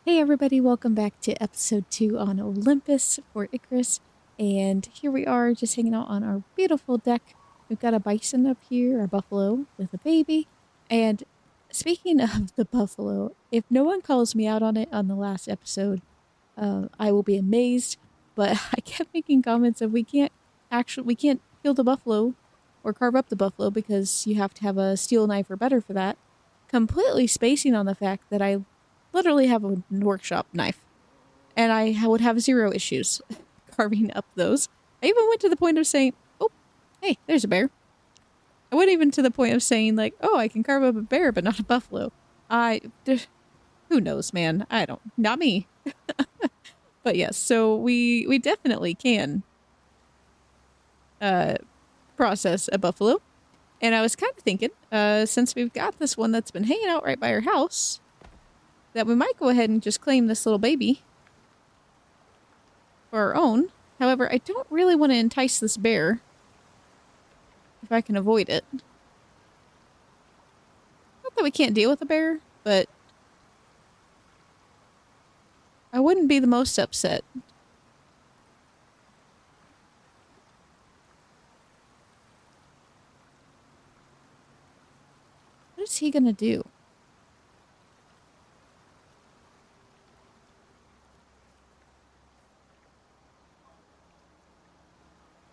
Hey everybody, welcome back to episode 2 on Olympus for Icarus. And here we are just hanging out on our beautiful deck. We've got a bison up here, a buffalo with a baby. And speaking of the buffalo, if no one calls me out on it on the last episode, I will be amazed. But I kept making comments of we can't kill the buffalo or carve up the buffalo because you have to have a steel knife or better for that. Completely spacing on the fact that I literally have a workshop knife, and I would have zero issues carving up those. I even went to the point of saying, oh, hey, there's a bear. I went even to the point of saying, like, oh, I can carve up a bear, but not a buffalo. Who knows, man? I don't, not me. But yes, so we definitely can process a buffalo. And I was kind of thinking, since we've got this one that's been hanging out right by our house, that we might go ahead and just claim this little baby for our own. However, I don't really want to entice this bear if I can avoid it. Not that we can't deal with a bear, but I wouldn't be the most upset. What is he gonna do?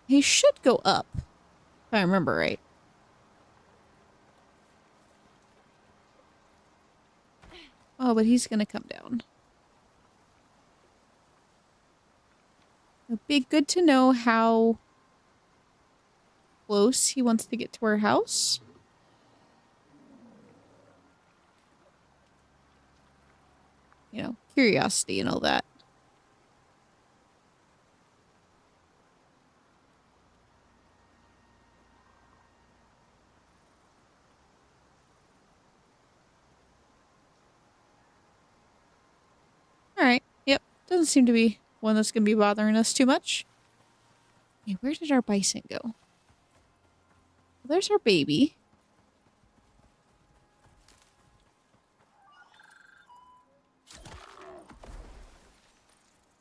He should go up, if I remember right. Oh, but he's gonna come down. It'd be good to know how close he wants to get to our house. You know, curiosity and all that. Alright, yep. Doesn't seem to be one that's gonna be bothering us too much. Okay, where did our bison go? Well, there's our baby.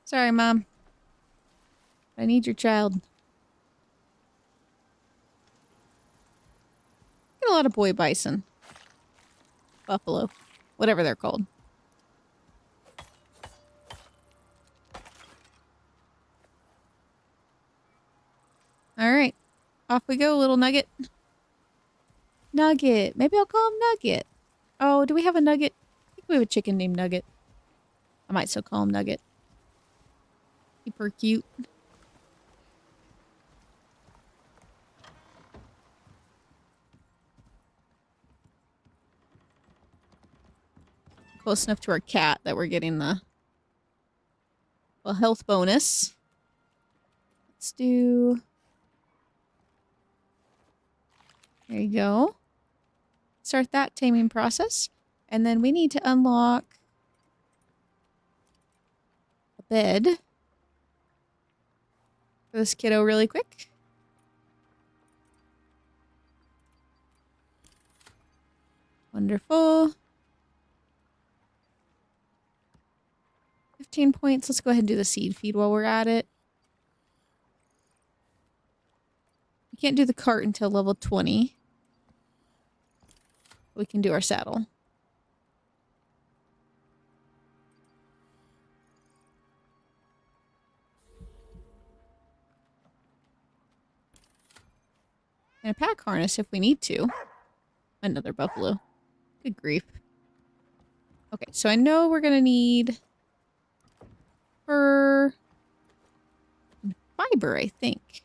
Sorry, Mom. I need your child. Get a lot of boy bison. Buffalo. Whatever they're called. Alright. Off we go, little Nugget. Nugget. Maybe I'll call him Nugget. Oh, do we have a Nugget? I think we have a chicken named Nugget. I might still call him Nugget. Super cute. Close enough to our cat that we're getting the health bonus. Let's do... There you go. Start that taming process. And then we need to unlock a bed for this kiddo really quick. Wonderful. 15 points. Let's go ahead and do the seed feed while we're at it. We can't do the cart until level 20. We can do our saddle. And a pack harness if we need to. Another buffalo. Good grief. Okay, so I know we're gonna need fur and fiber, I think.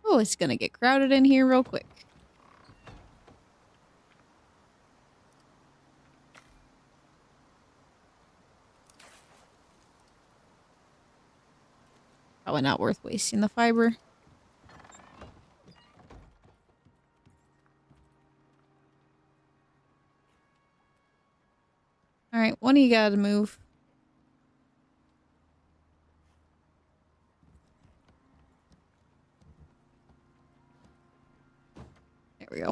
Oh, it's gonna get crowded in here real quick. Probably not worth wasting the fiber. Alright, one of you gotta move. There we go.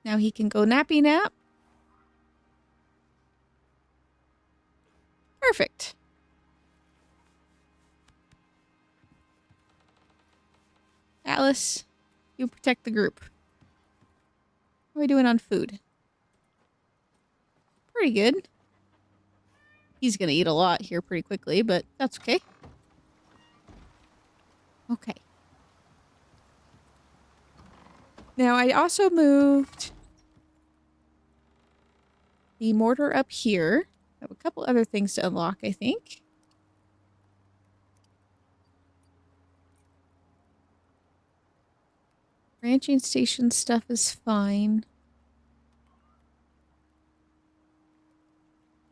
Now he can go nappy nap. Perfect. Alice, you protect the group. How are we doing on food? Pretty good. He's gonna eat a lot here pretty quickly, but that's okay. Okay. Now I also moved the mortar up here. I have a couple other things to unlock, I think. Ranching station stuff is fine.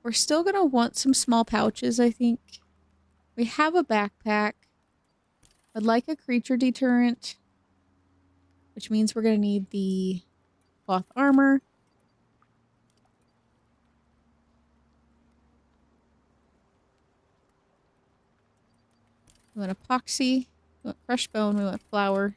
We're still gonna want some small pouches, I think. We have a backpack. I'd like a creature deterrent, which means we're gonna need the cloth armor. We want epoxy, we want crushed bone, we want flour.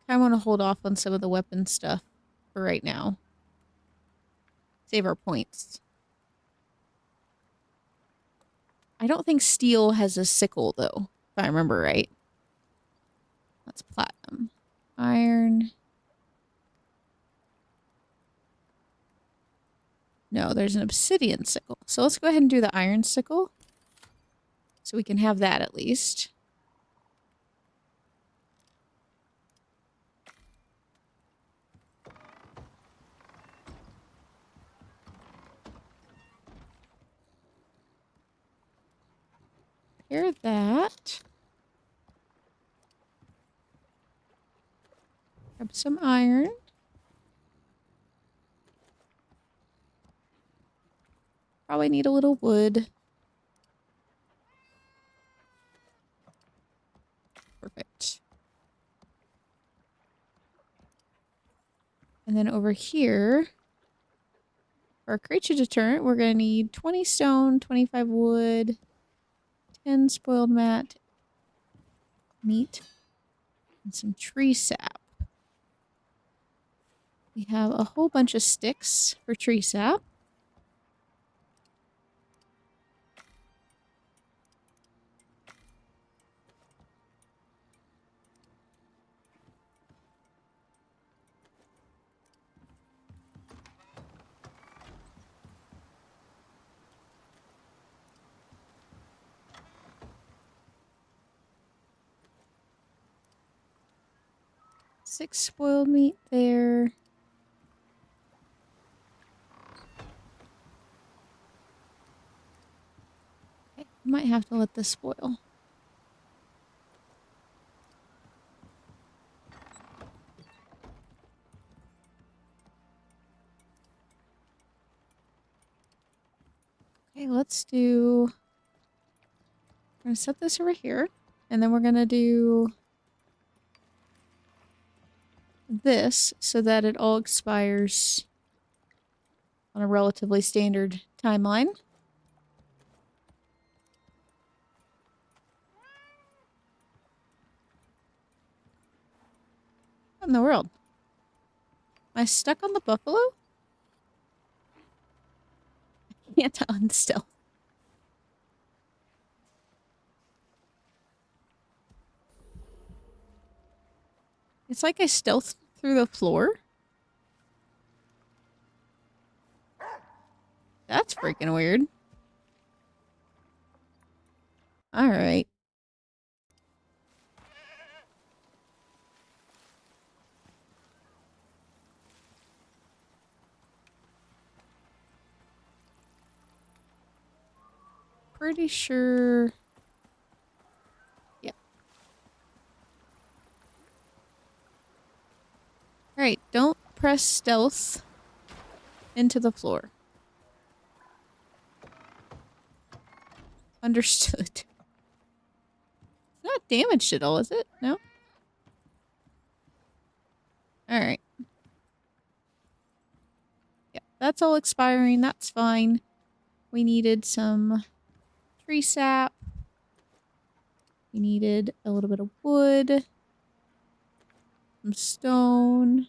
I want to hold off on some of the weapon stuff for right now. Save our points. I don't think steel has a sickle, though, if I remember right. That's platinum. Iron. No, there's an obsidian sickle. So let's go ahead and do the iron sickle. So we can have that at least. Repair that. Grab some iron. Probably need a little wood. Perfect. And then over here, for our creature deterrent, we're going to need 20 stone, 25 wood, 10 spoiled meat, and some tree sap. We have a whole bunch of sticks for tree sap. Six spoiled meat there. Okay, might have to let this spoil. Okay, let's do... We're going to set this over here. And then we're going to do this so that it all expires on a relatively standard timeline. What in the world? Am I stuck on the buffalo? I can't unstill. It's like I stealthed through the floor. That's freaking weird. Alright. Pretty sure... Yep. Alright, don't press stealth into the floor. Understood. It's not damaged at all, is it? No? Alright. Yeah, that's all expiring. That's fine. We needed some tree sap. We needed a little bit of wood, some stone.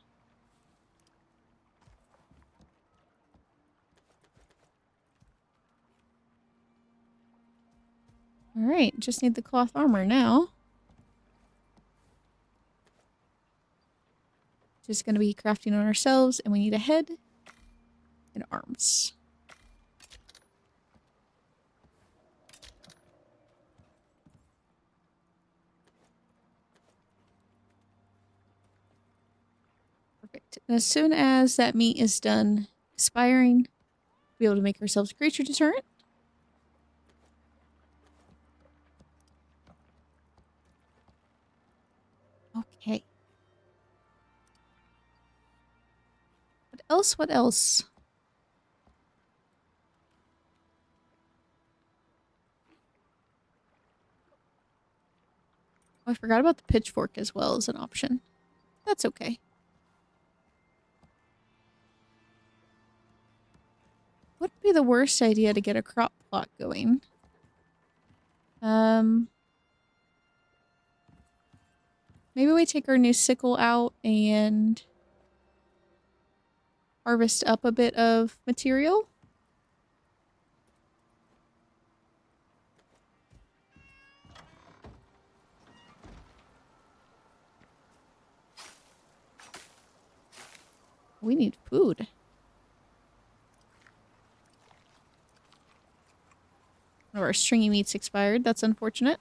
All right, just need the cloth armor now. Just going to be crafting on ourselves, and we need a head and arms. Perfect. And as soon as that meat is done expiring, we'll be able to make ourselves a creature deterrent. Okay. What else? What else? Oh, I forgot about the pitchfork as well as an option. That's okay. Wouldn't be the worst idea to get a crop plot going. Maybe we take our new sickle out and harvest up a bit of material. We need food. One of our stringy meats expired. That's unfortunate.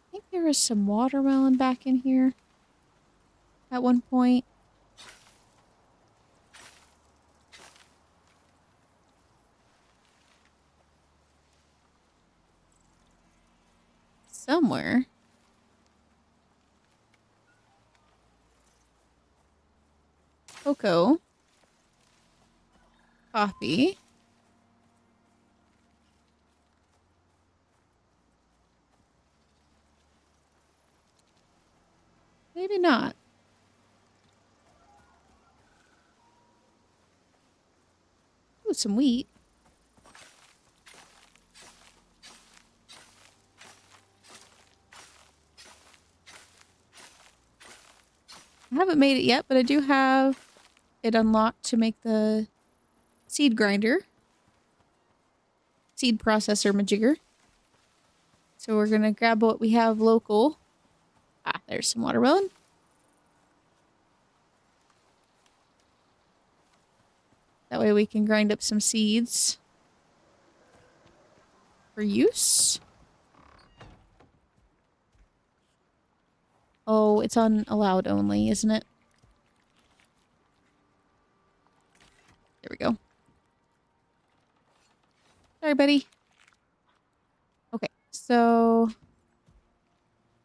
I think there was some watermelon back in here at one point. Somewhere. Cocoa. Coffee. Maybe not. Ooh, some wheat. I haven't made it yet, but I do have it unlocked to make the seed grinder. Seed processor majigger. So we're gonna grab what we have local. Ah, there's some watermelon. That way we can grind up some seeds for use. Oh, it's on allowed only, isn't it? There we go. Sorry, buddy. Okay, so...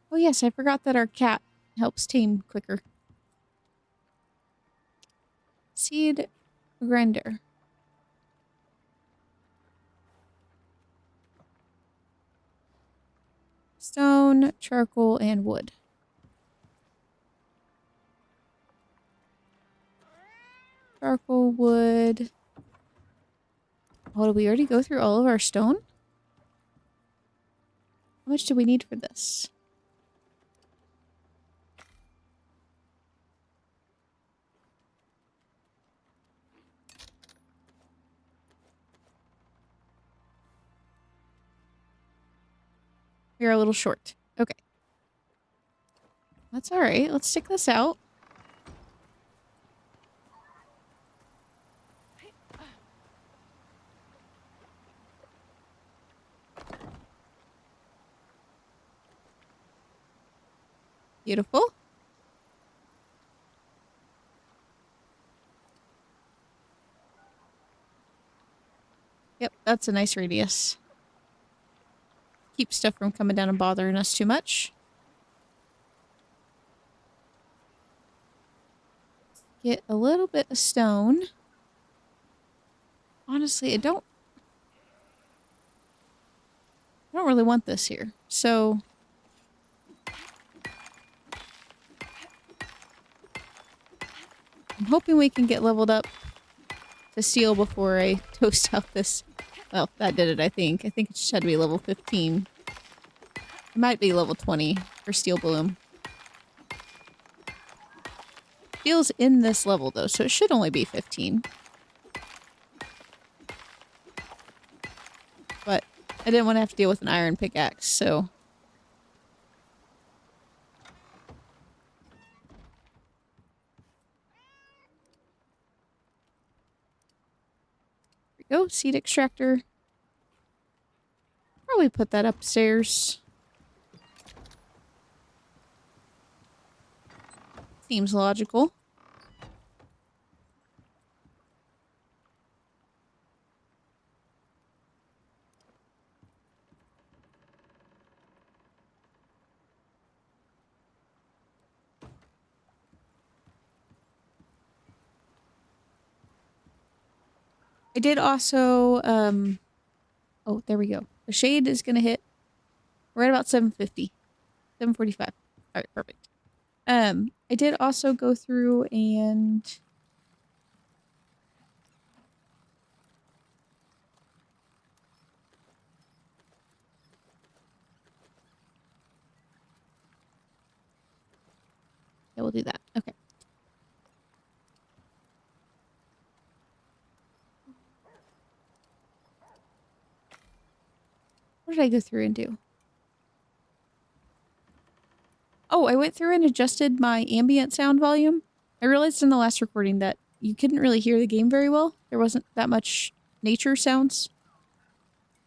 Oh yes, I forgot that our cat helps tame quicker. Seed grinder. Stone, charcoal, and wood. Charcoal, wood. Oh, did we already go through all of our stone? How much do we need for this? We're a little short. Okay. That's alright. Let's stick this out. Beautiful. Yep, that's a nice radius. Keep stuff from coming down and bothering us too much. Get a little bit of stone. Honestly, I don't don't really want this here. So I'm hoping we can get leveled up to steel before I toast out this. Well, that did it, I think. I think it just had to be level 15. It might be level 20 for steel bloom. Steel's in this level, though, so it should only be 15. But I didn't want to have to deal with an iron pickaxe, so... There we go, seed extractor. Probably put that upstairs. Seems logical. I did also, oh, there we go. The shade is going to hit right about 750. 745. All right, perfect. I did also go through and... Yeah, we'll do that. Okay. What did I go through and do? Oh, I went through and adjusted my ambient sound volume. I realized in the last recording that you couldn't really hear the game very well. There wasn't that much nature sounds.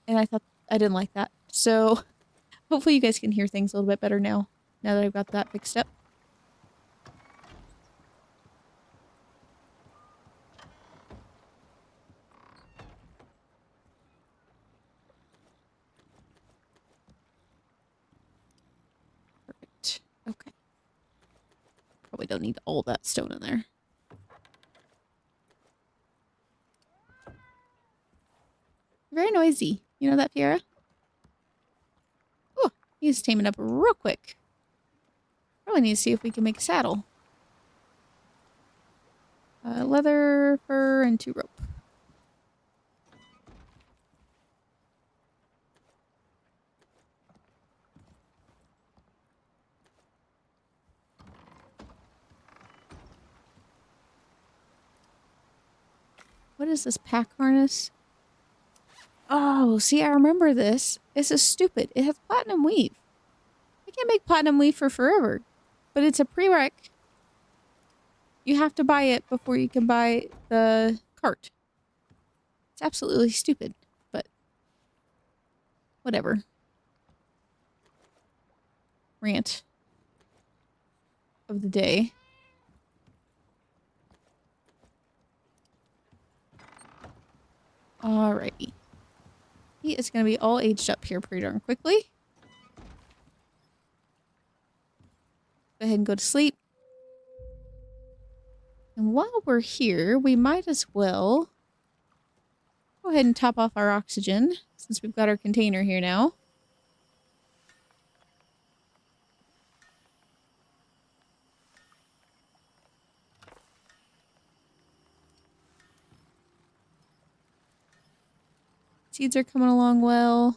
And I thought I didn't like that. So hopefully you guys can hear things a little bit better now that I've got that fixed up. Perfect. Okay. Probably don't need all that stone in there. Very noisy. You know that, Fiera? Oh, he's taming up real quick. Probably need to see if we can make a saddle. Leather, fur, and 2 rope. What is this pack harness? Oh, see, I remember this. This is stupid. It has platinum weave. I can't make platinum weave for forever. But it's a prereq. You have to buy it before you can buy the cart. It's absolutely stupid, but whatever. Rant of the day. Alrighty. He is going to be all aged up here pretty darn quickly. Go ahead and go to sleep. And while we're here, we might as well go ahead and top off our oxygen, since we've got our container here now. Seeds are coming along well.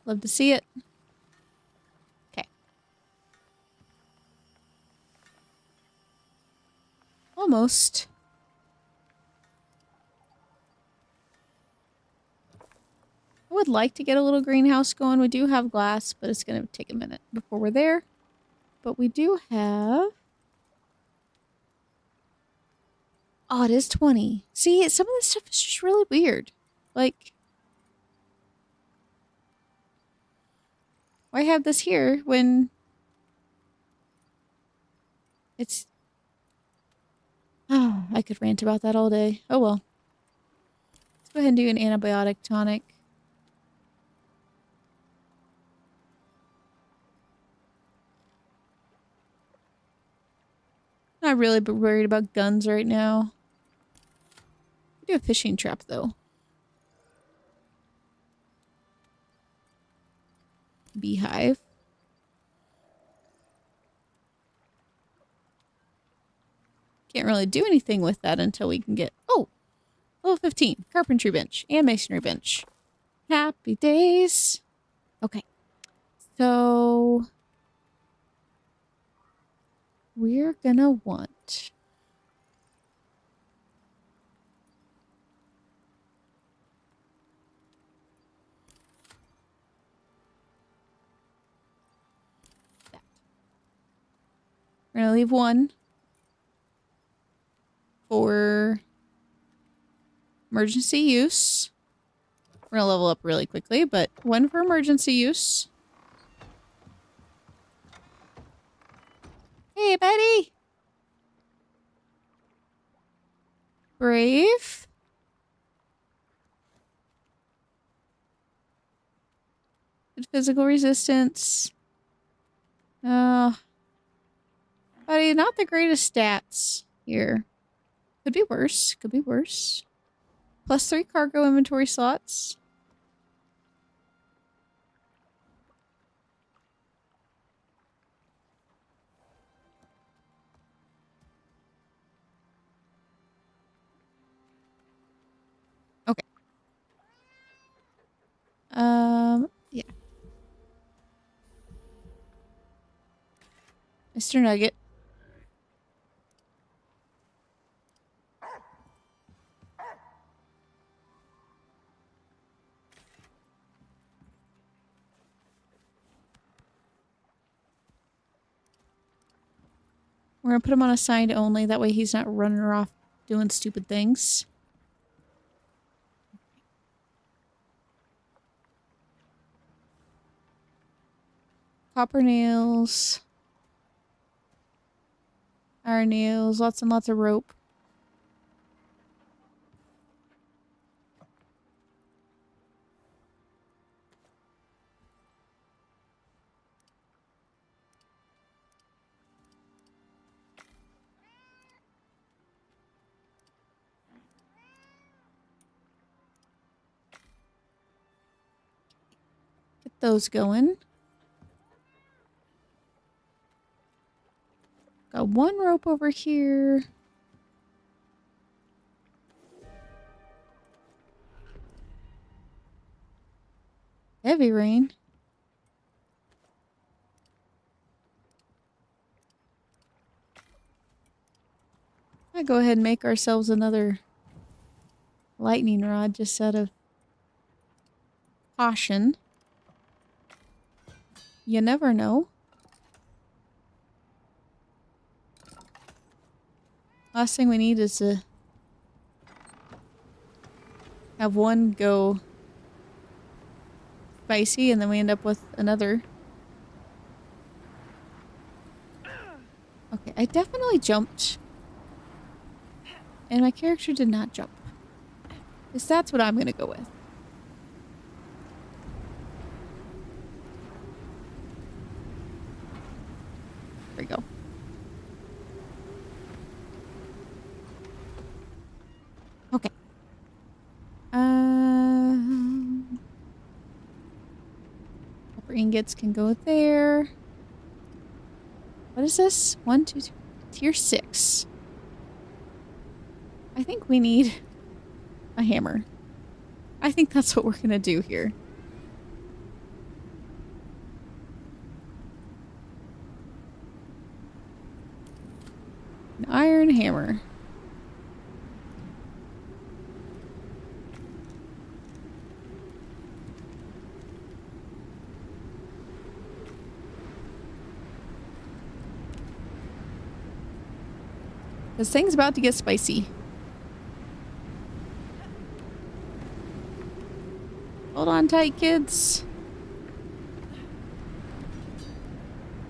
Love to see it. Okay. Almost. I would like to get a little greenhouse going. We do have glass, but it's going to take a minute before we're there. But we do have... Oh, it is 20. See, some of this stuff is just really weird. Like... Why have this here when... It's... Oh, I could rant about that all day. Oh well. Let's go ahead and do an antibiotic tonic. not really worried about guns right now. Do a fishing trap though. Beehive. Can't really do anything with that until we can get... Oh! Level 15. Carpentry bench and masonry bench. Happy days. Okay. So... we're gonna want... that. We're gonna leave one for emergency use. We're gonna level up really quickly, but one for emergency use. Hey, buddy! Brave. Good physical resistance. Buddy, not the greatest stats here. Could be worse. Could be worse. +3 cargo inventory slots. Okay. Yeah. Mr. Nugget. We're gonna put him on assigned only. That way he's not running off doing stupid things. Copper nails. Iron nails. Lots and lots of rope. Get those going. Got one rope over here. Heavy rain. I'll go ahead and make ourselves another lightning rod just out of caution. You never know. Last thing we need is to have one go spicy and then we end up with another. Okay, I definitely jumped. And my character did not jump. Because that's what I'm gonna go with. There we go. Okay. Copper ingots can go there. What is this? 1, 2, 3. Tier 6. I think we need a hammer. I think that's what we're gonna do here. An iron hammer. This thing's about to get spicy. Hold on tight, kids.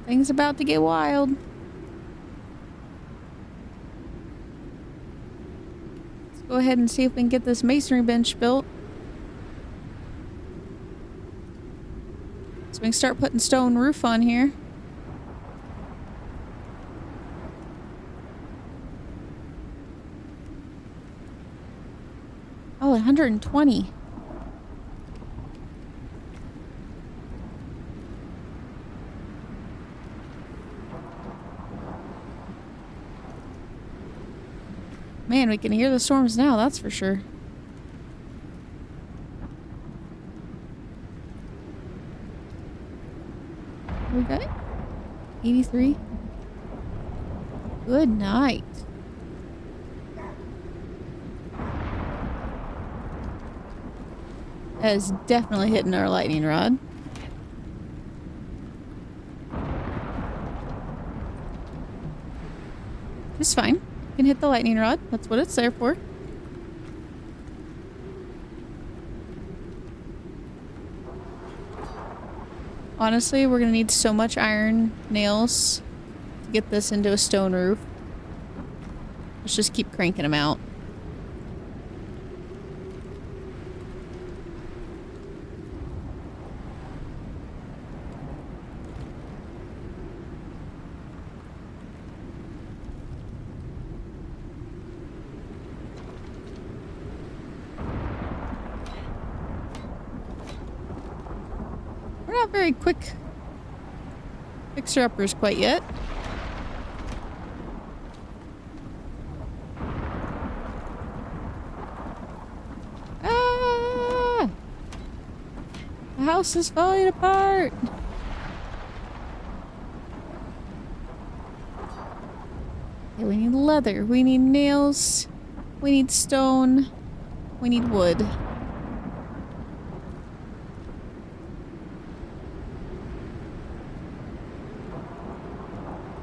Thing's about to get wild. Let's go ahead and see if we can get this masonry bench built. So we can start putting stone roof on here. 120. Man, we can hear the storms now, that's for sure. We got 83. Good night. That is definitely hitting our lightning rod. It's fine. You can hit the lightning rod. That's what it's there for. Honestly, we're gonna need so much iron nails to get this into a stone roof. Let's just keep cranking them out. We're not very quick fixer-uppers quite yet. Ah! The house is falling apart! Okay, we need leather, we need nails, we need stone, we need wood.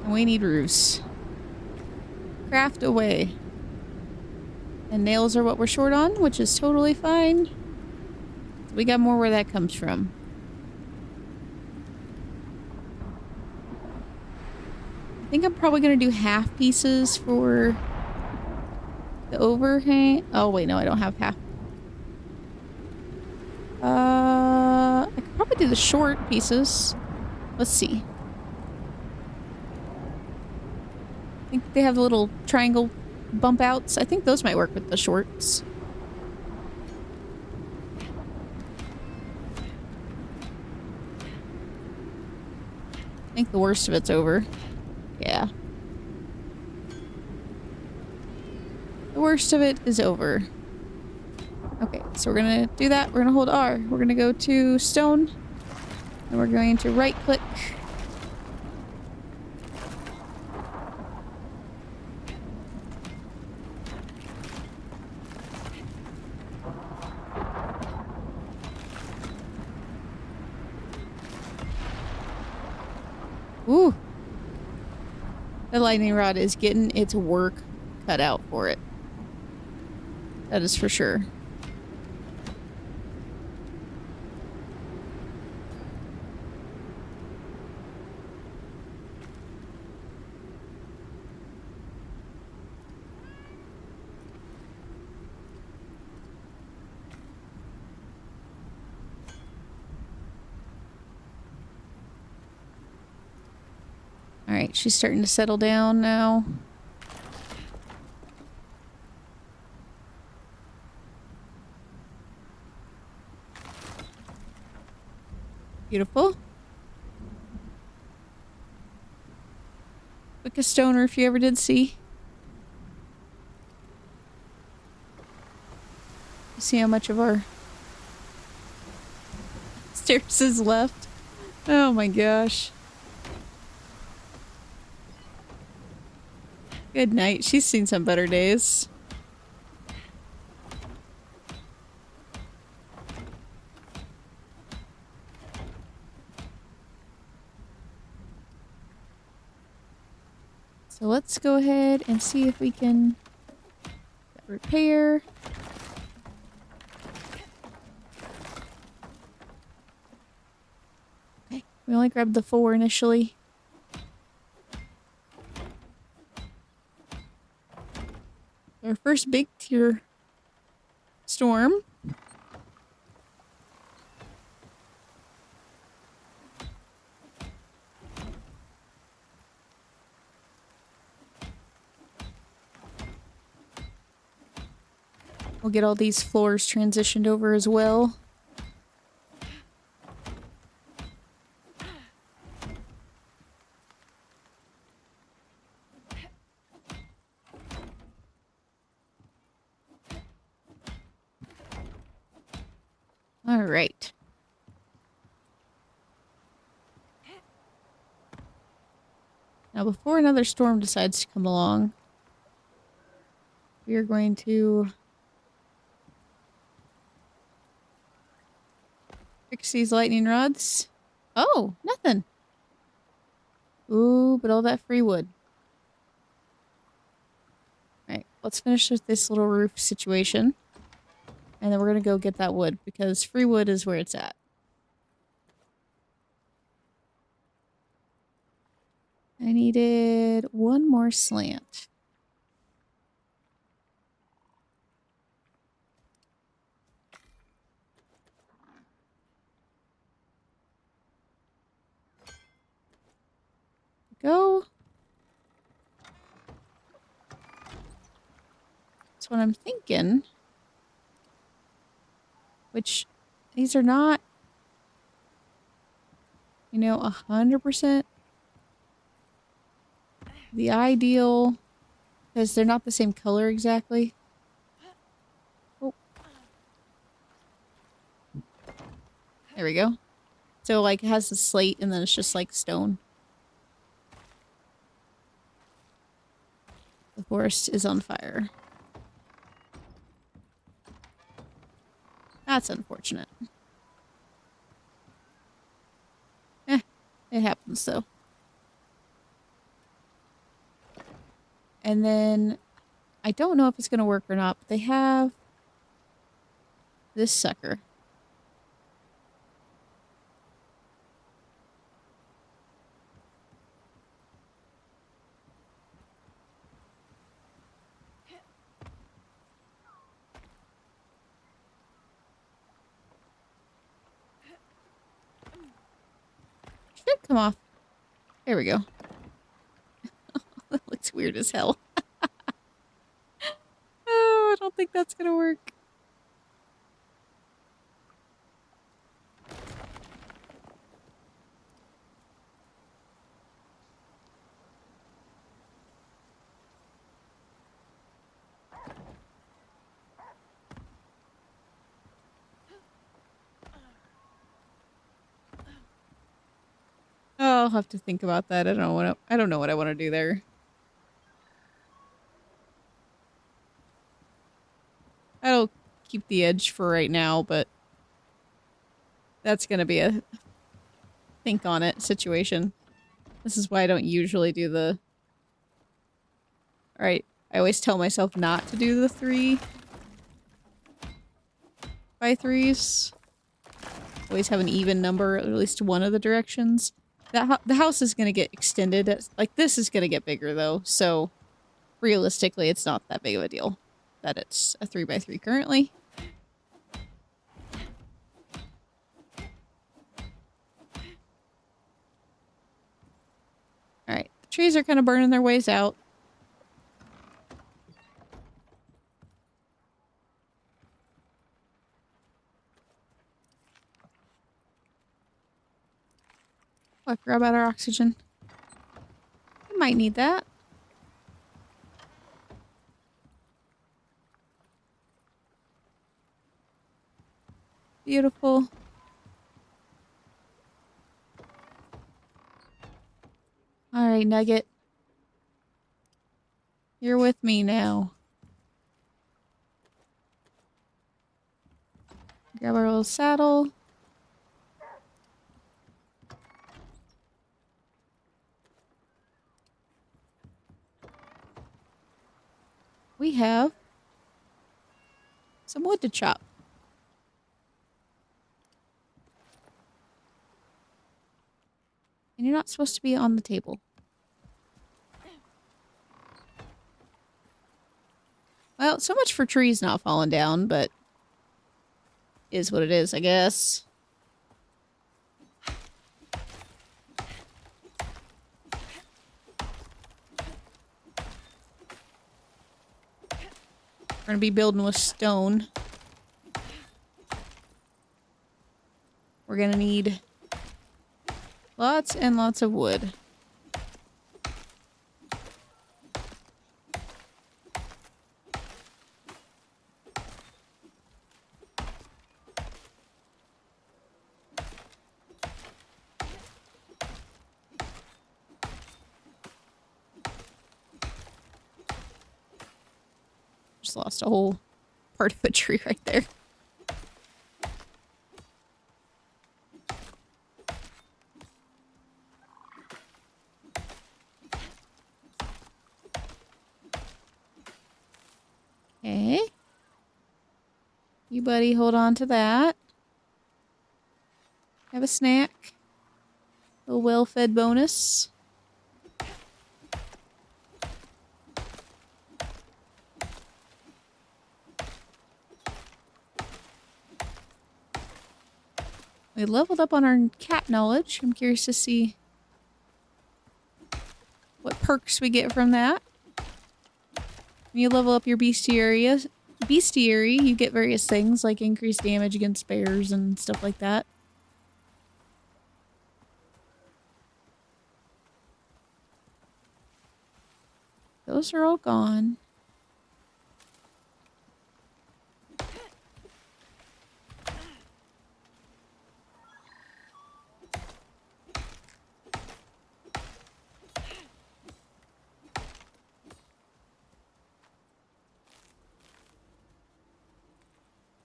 We need roofs. Craft away. And nails are what we're short on, which is totally fine. We got more where that comes from. I think I'm probably going to do half pieces for the overhang. Oh, wait, no, I don't have half. I could probably do the short pieces. Let's see. I think they have little triangle bump outs. I think those might work with the shorts. I think the worst of it's over. Yeah. The worst of it is over. Okay, so we're gonna do that. We're gonna hold R. We're gonna go to stone. And we're going to right click. Ooh. The lightning rod is getting its work cut out for it. That is for sure. Alright, she's starting to settle down now. Beautiful. Quickest stoner if you ever did see. You see how much of our stairs is left? Oh my gosh. Good night. She's seen some better days. So let's go ahead and see if we can repair. Okay, we only grabbed the 4 initially. Our first big tier storm. We'll get all these floors transitioned over as well. All right. Now, before another storm decides to come along, we are going to fix these lightning rods. Oh, nothing. Ooh, but all that free wood. All right, let's finish with this little roof situation. And then we're going to go get that wood because free wood is where it's at. I needed one more slant. Go. That's what I'm thinking. Which, these are not, 100% the ideal, because they're not the same color exactly. Oh. There we go. So, like, it has the slate and then it's just like stone. The forest is on fire. That's unfortunate. It happens though. And then, I don't know if it's gonna work or not, but they have this sucker. Should come off. There we go. That looks weird as hell. Oh, I don't think that's gonna work. Oh, I'll have to think about that. I don't know what I want to do there. I'll keep the edge for right now, but that's gonna be a think on it situation. This is why I don't usually do the... Alright, I always tell myself not to do the 3x3s. Always have an even number, at least one of the directions. The house is gonna get extended. Like, this is gonna get bigger, though, so realistically, it's not that big of a deal that it's a 3x3 currently. Alright, the trees are kind of burning their ways out. Oh, I forgot about our oxygen. We might need that. Beautiful. Alright, Nugget. You're with me now. Grab our little saddle. We have some wood to chop. And you're not supposed to be on the table. Well, so much for trees not falling down, but is what it is, I guess. We're gonna be building with stone. We're gonna need lots and lots of wood. Just lost a whole part of a tree right there. Okay. You buddy, hold on to that. Have a snack. A well-fed bonus. We leveled up on our cat knowledge. I'm curious to see what perks we get from that. When you level up your bestiary, you get various things like increased damage against bears and stuff like that. Those are all gone.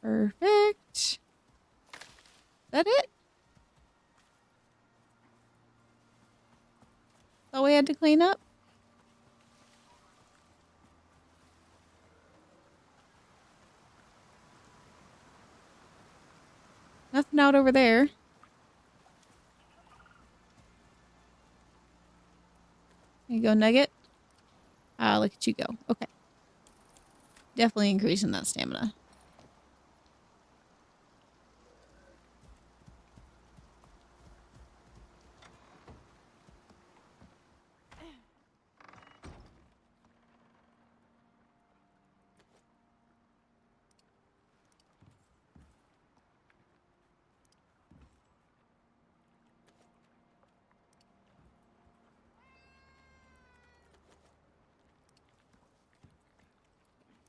Perfect. Is that it? All we had to clean up? Nothing out over there. There you go, Nugget. Ah, look at you go. Okay. Definitely increasing that stamina.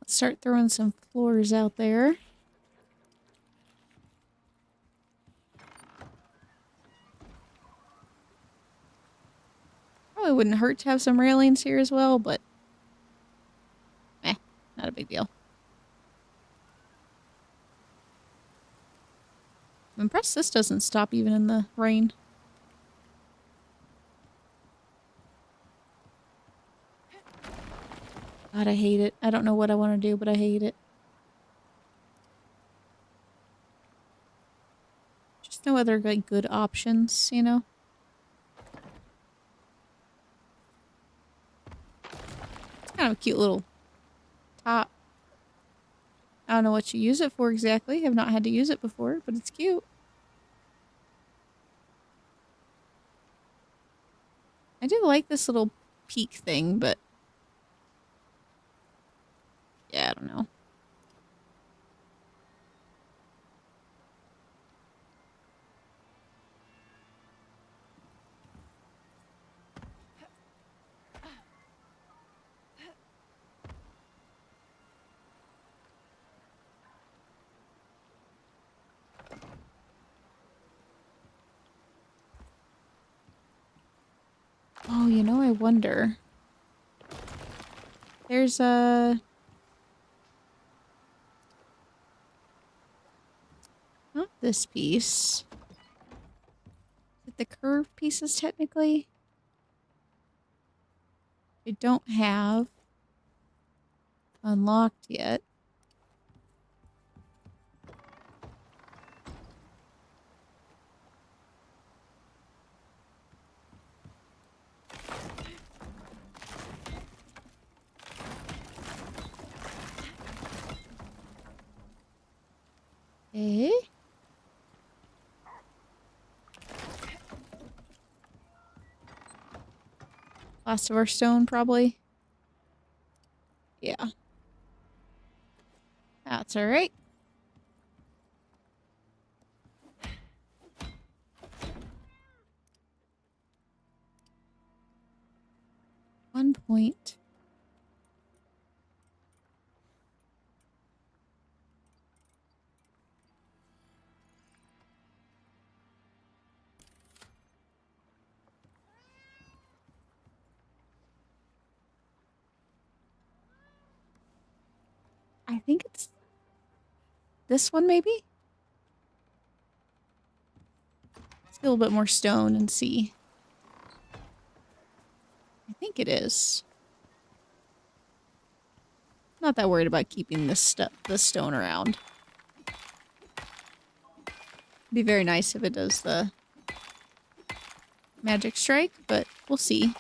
Let's start throwing some floors out there. Probably wouldn't hurt to have some railings here as well, but not a big deal. I'm impressed this doesn't stop even in the rain. God, I hate it. I don't know what I want to do, but I hate it. Just no other like good options, you know? It's kind of a cute little top. I don't know what you use it for exactly. I've not had to use it before, but it's cute. I do like this little peak thing, but yeah, I don't know. Oh, you know, I wonder. There's a... Not this piece. Is it the curved pieces, technically? I don't have unlocked yet. Okay. Last of our stone, probably. Yeah. That's all right. One point. I think it's this one, maybe? Let's get a little bit more stone and see. I think it is. Not that worried about keeping this stone around. Be very nice if it does the magic strike, but we'll see.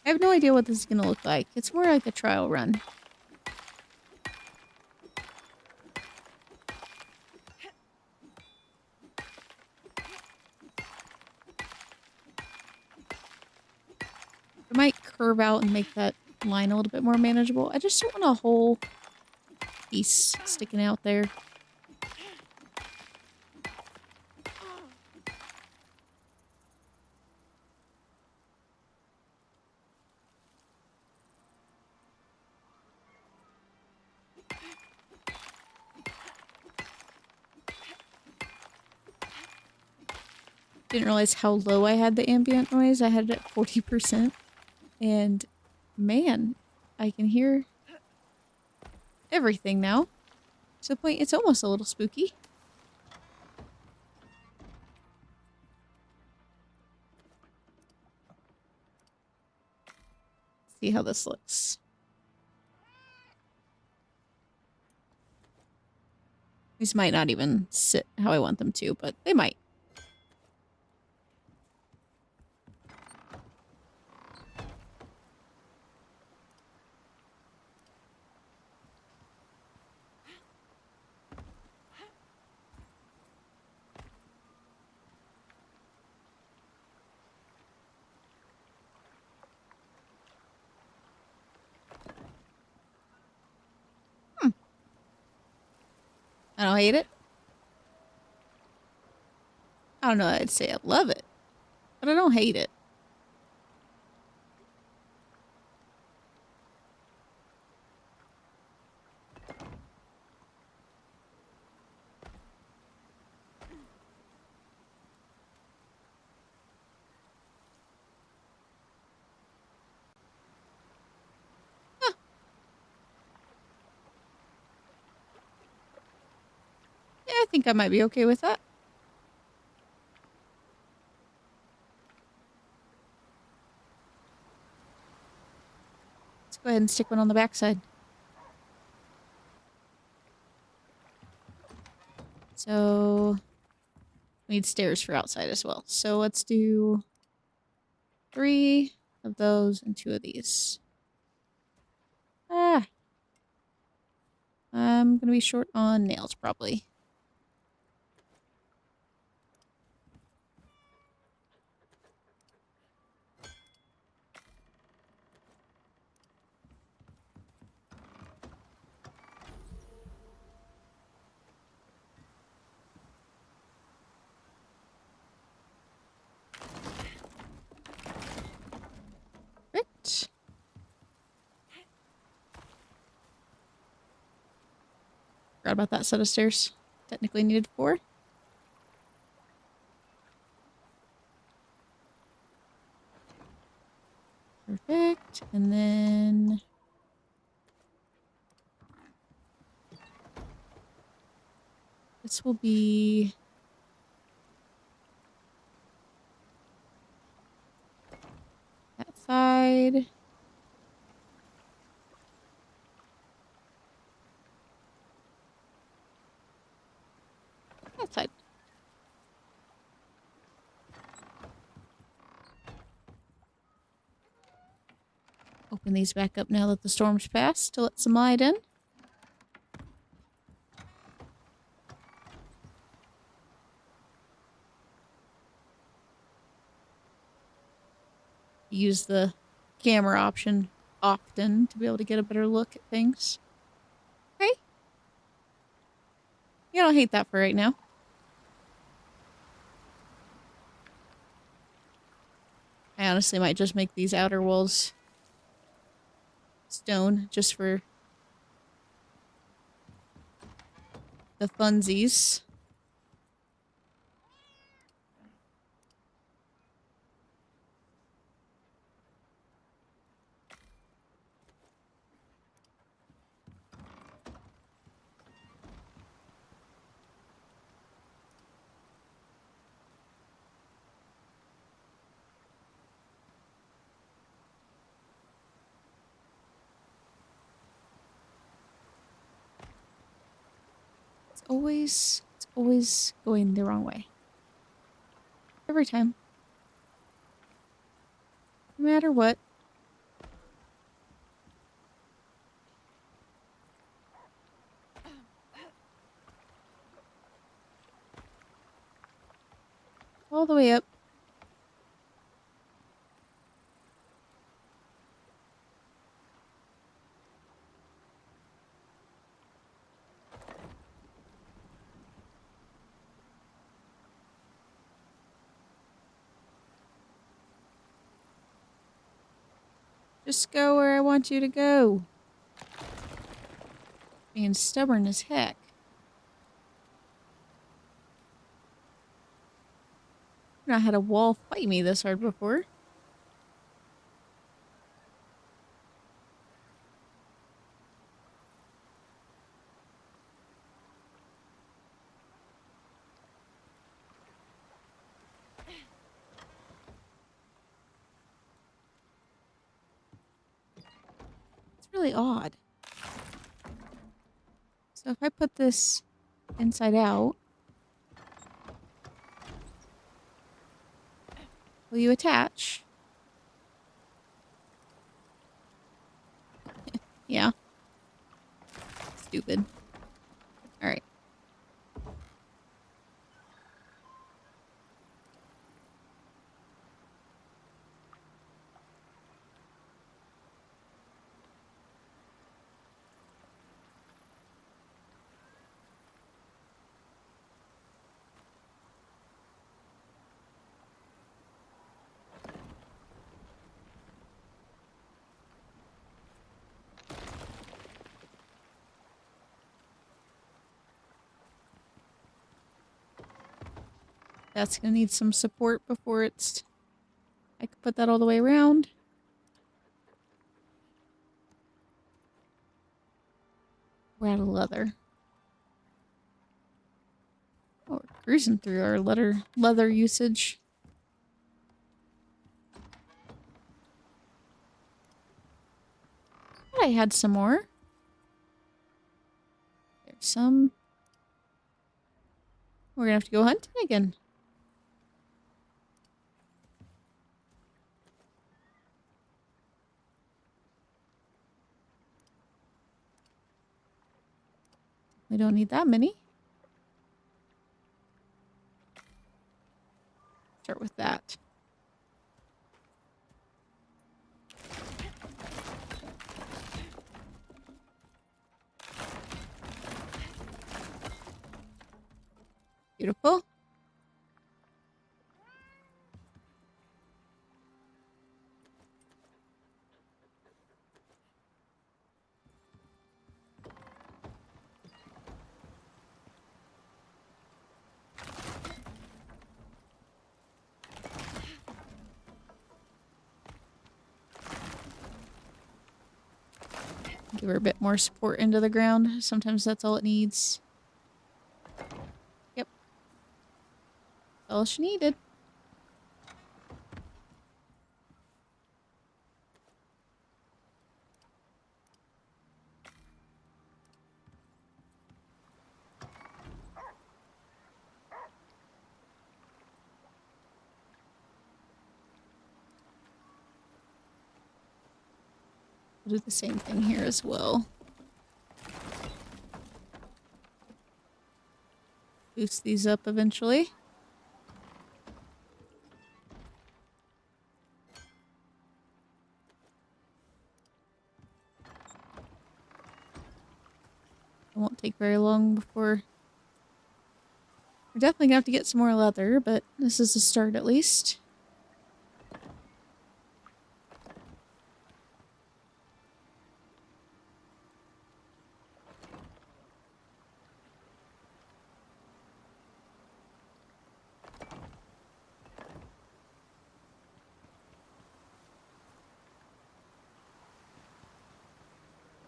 I have no idea what this is going to look like. It's more like a trial run. I might curve out and make that line a little bit more manageable. I just don't want a whole piece sticking out there. Didn't realize how low I had the ambient noise. I had it at 40%. And man, I can hear everything now. To the point it's almost a little spooky. See how this looks. These might not even sit how I want them to, but they might. I don't hate it. I don't know, I'd say I love it, but I don't hate it. Huh. Yeah, I think I might be okay with that. Let's go ahead and stick one on the backside. So we need stairs for outside as well. So let's do 3 of those and 2 of these. Ah. I'm gonna be short on nails probably. Right. Forgot about that set of stairs. Technically needed 4. Perfect. And then this will be that side. That side. Open these back up now that the storm's passed to let some light in. use the camera option often to be able to get a better look at things. Okay. You don't hate that for right now. I honestly might just make these outer walls stone just for the funsies. It's always going the wrong way. Every time. No matter what. All the way up. Just go where I want you to go. Being stubborn as heck. I've not had a wall fight me this hard before. It's really odd. So if I put this inside out, will you attach? Yeah. Stupid. Alright. That's gonna need some support before it's... I could put that all the way around. We're out of leather. Oh, we're cruising through our leather usage. I had some more. There's some. We're gonna have to go hunting again. We don't need that many. Start with that. Beautiful. Give her a bit more support into the ground. Sometimes that's all it needs. Yep. All she needed. We'll do the same thing here as well. Boost these up eventually. very long before... We're definitely gonna have to get some more leather, but this is a start at least.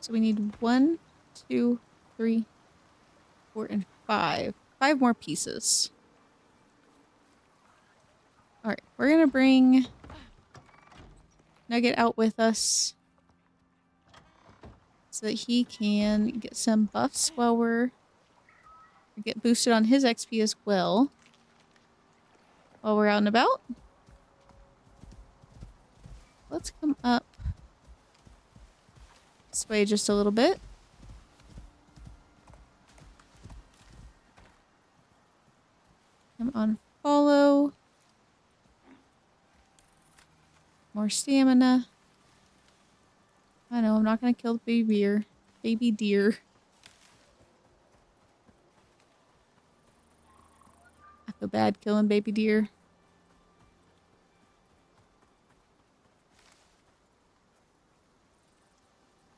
So we need 1, 2, 3, 4, and 5. 5 more pieces. Alright, we're gonna bring Nugget out with us so that he can get some buffs while we're... get boosted on his XP as well while we're out and about. Let's come up this way just a little bit. Come on, follow. More stamina. I know, I'm not gonna kill the baby deer. Baby deer. I feel bad killing baby deer.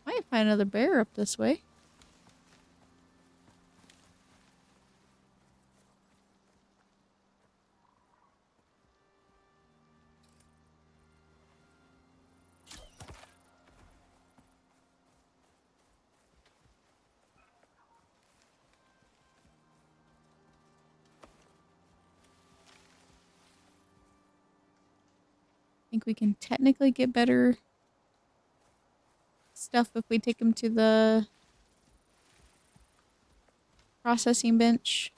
Might find another bear up this way. I think we can technically get better stuff if we take him to the processing bench.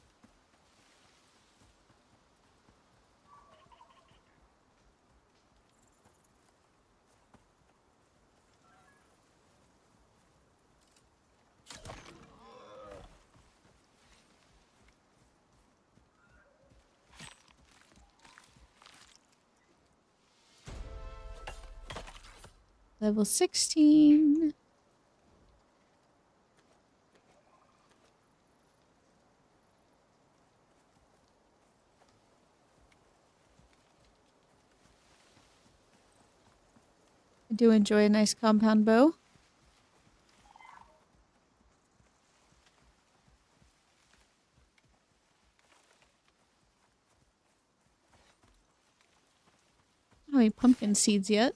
Level 16. I do enjoy a nice compound bow. I don't have any pumpkin seeds yet.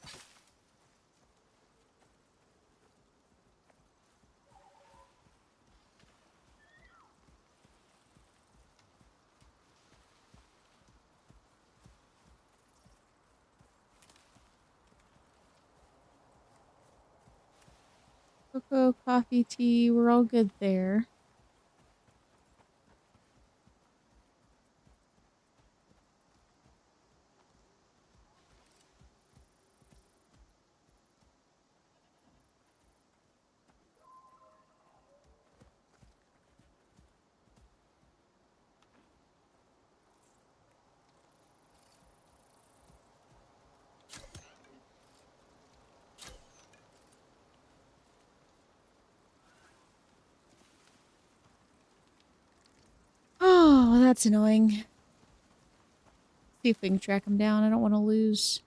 Cocoa, coffee, tea, we're all good there. Oh, that's annoying. See if we can track him down. I don't want to lose.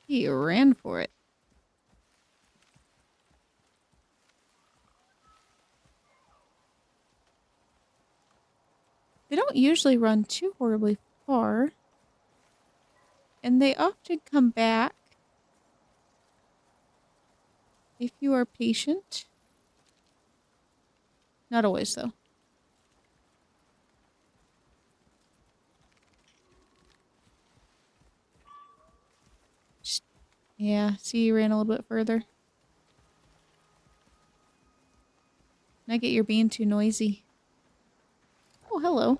He ran for it. They don't usually run too horribly far. And they often come back if you are patient. Not always, though. Yeah, see, you ran a little bit further. Nugget, you're being too noisy. Oh, hello.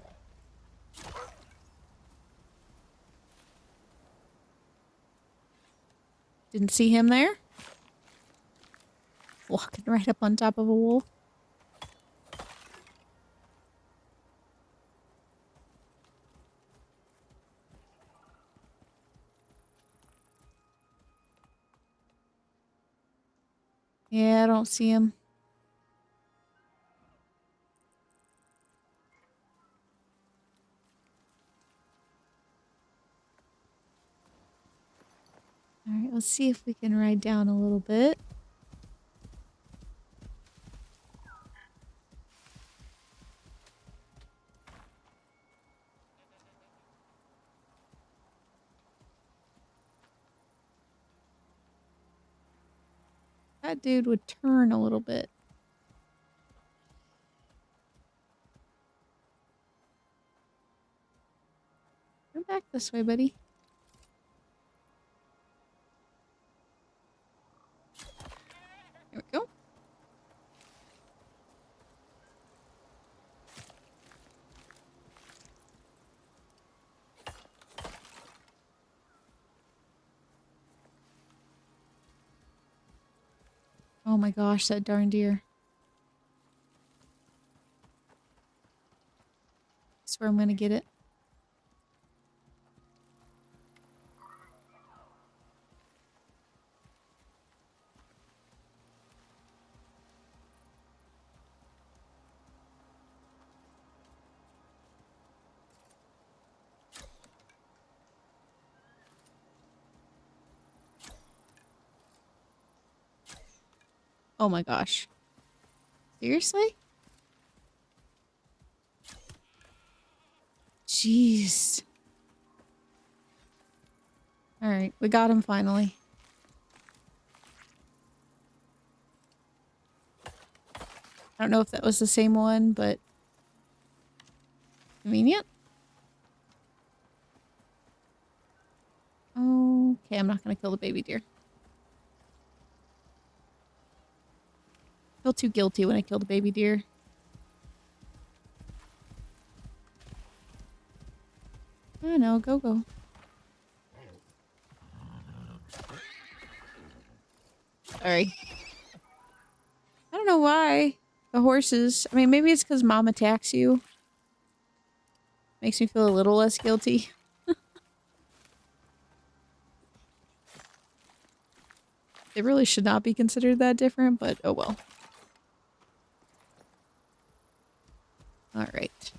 Didn't see him there. Walking right up on top of a wolf. Yeah, I don't see him. Alright, let's see if we can ride down a little bit. That dude would turn a little bit. Come back this way, buddy. There we go. Oh my gosh, that darn deer. I swear I'm gonna get it. Oh my gosh. Seriously? Jeez. Alright, we got him finally. I don't know if that was the same one, but convenient. Okay, I'm not gonna kill the baby deer. I feel too guilty when I kill the baby deer. I know, go. Sorry. I don't know why. The horses. I mean, maybe it's because mom attacks you. Makes me feel a little less guilty. They really should not be considered that different, but oh well. Alright.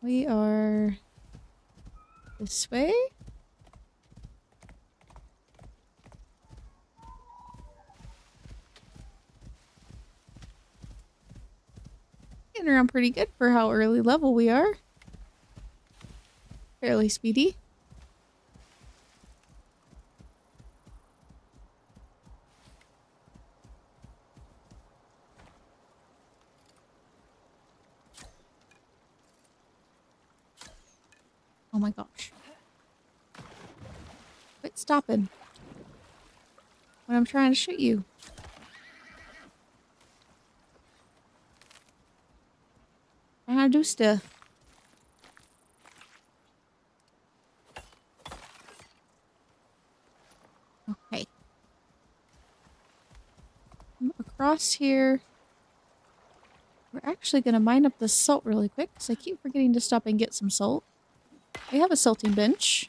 We are this way. Getting around pretty good for how early level we are. Fairly speedy. Oh my gosh. Quit stopping. When I'm trying to shoot you. I how to do stuff. Okay. Across here. We're actually going to mine up the salt really quick because I keep forgetting to stop and get some salt. We have a salting bench.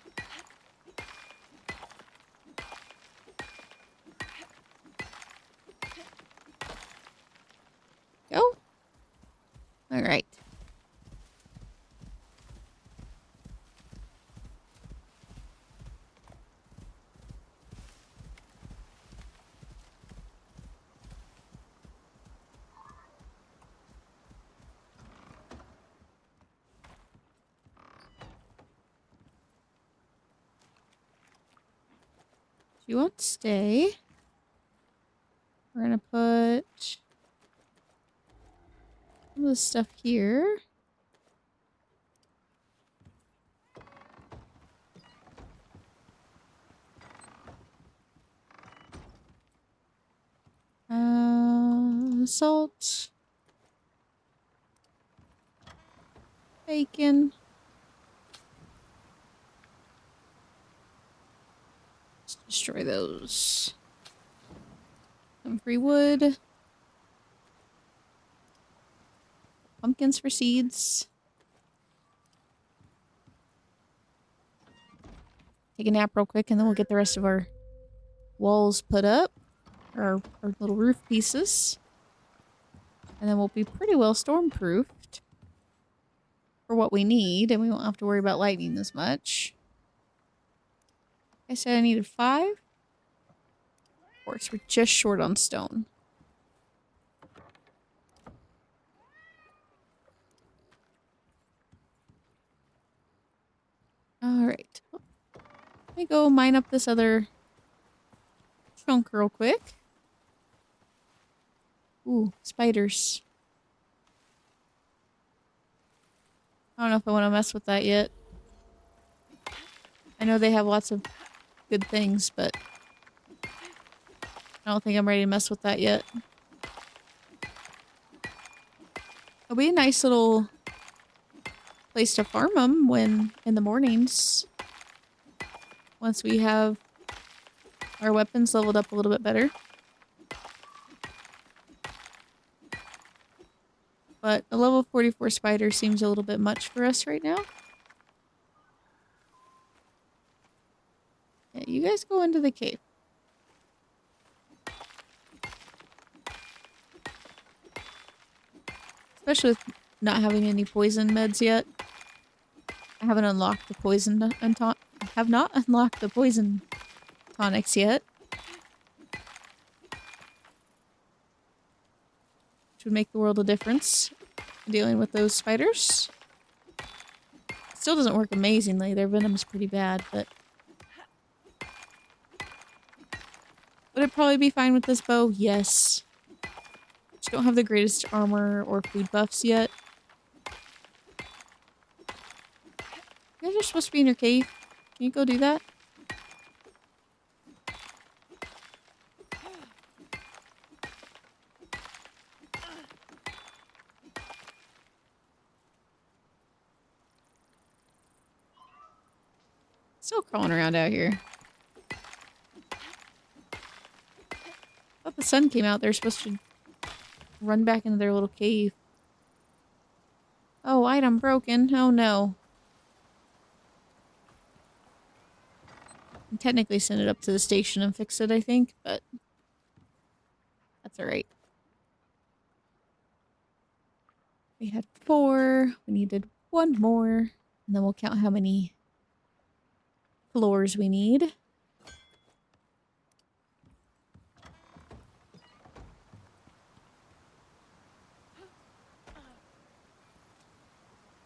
Go. All right. You won't stay. We're gonna put some of this stuff here. Salt. Bacon. Let's destroy those. Some free wood. Pumpkins for seeds. take a nap real quick, and then we'll get the rest of our walls put up. Our little roof pieces. And then we'll be pretty well storm-proofed for what we need, and we won't have to worry about lightning as much. I said I needed 5. Of course, we're just short on stone. Alright. Let me go mine up this other chunk real quick. Ooh, spiders. I don't know if I want to mess with that yet. I know they have lots of good things, but I don't think I'm ready to mess with that yet. It'll be a nice little place to farm them when in the mornings. Once we have our weapons leveled up a little bit better. But a level 44 spider seems a little bit much for us right now. Yeah, you guys go into the cave. Especially with not having any poison meds yet. I haven't unlocked the poison have not unlocked the poison tonics yet. Which would make the world a difference in dealing with those spiders. Still doesn't work amazingly. Their venom's pretty bad, but would it probably be fine with this bow? Yes. Just don't have the greatest armor or food buffs yet. You guys are supposed to be in your cave. Can you go do that? Still crawling around out here. Thought the sun came out. They're supposed to run back into their little cave. Oh, item broken. Oh no. Can technically send it up to the station and fix it, I think, but that's alright. We had 4. We needed 1 more. And then we'll count how many floors we need.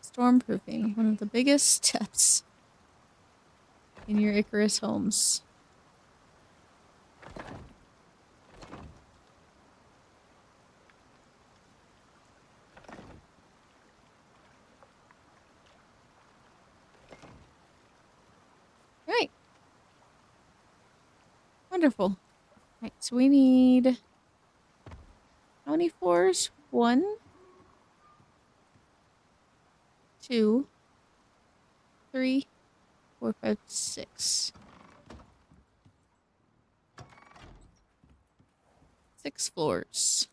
Stormproofing, one of the biggest steps in your Icarus homes. Right. Wonderful. Right, so we need how many floors? 1, 2, 3, 4, 5, 6. 6 floors.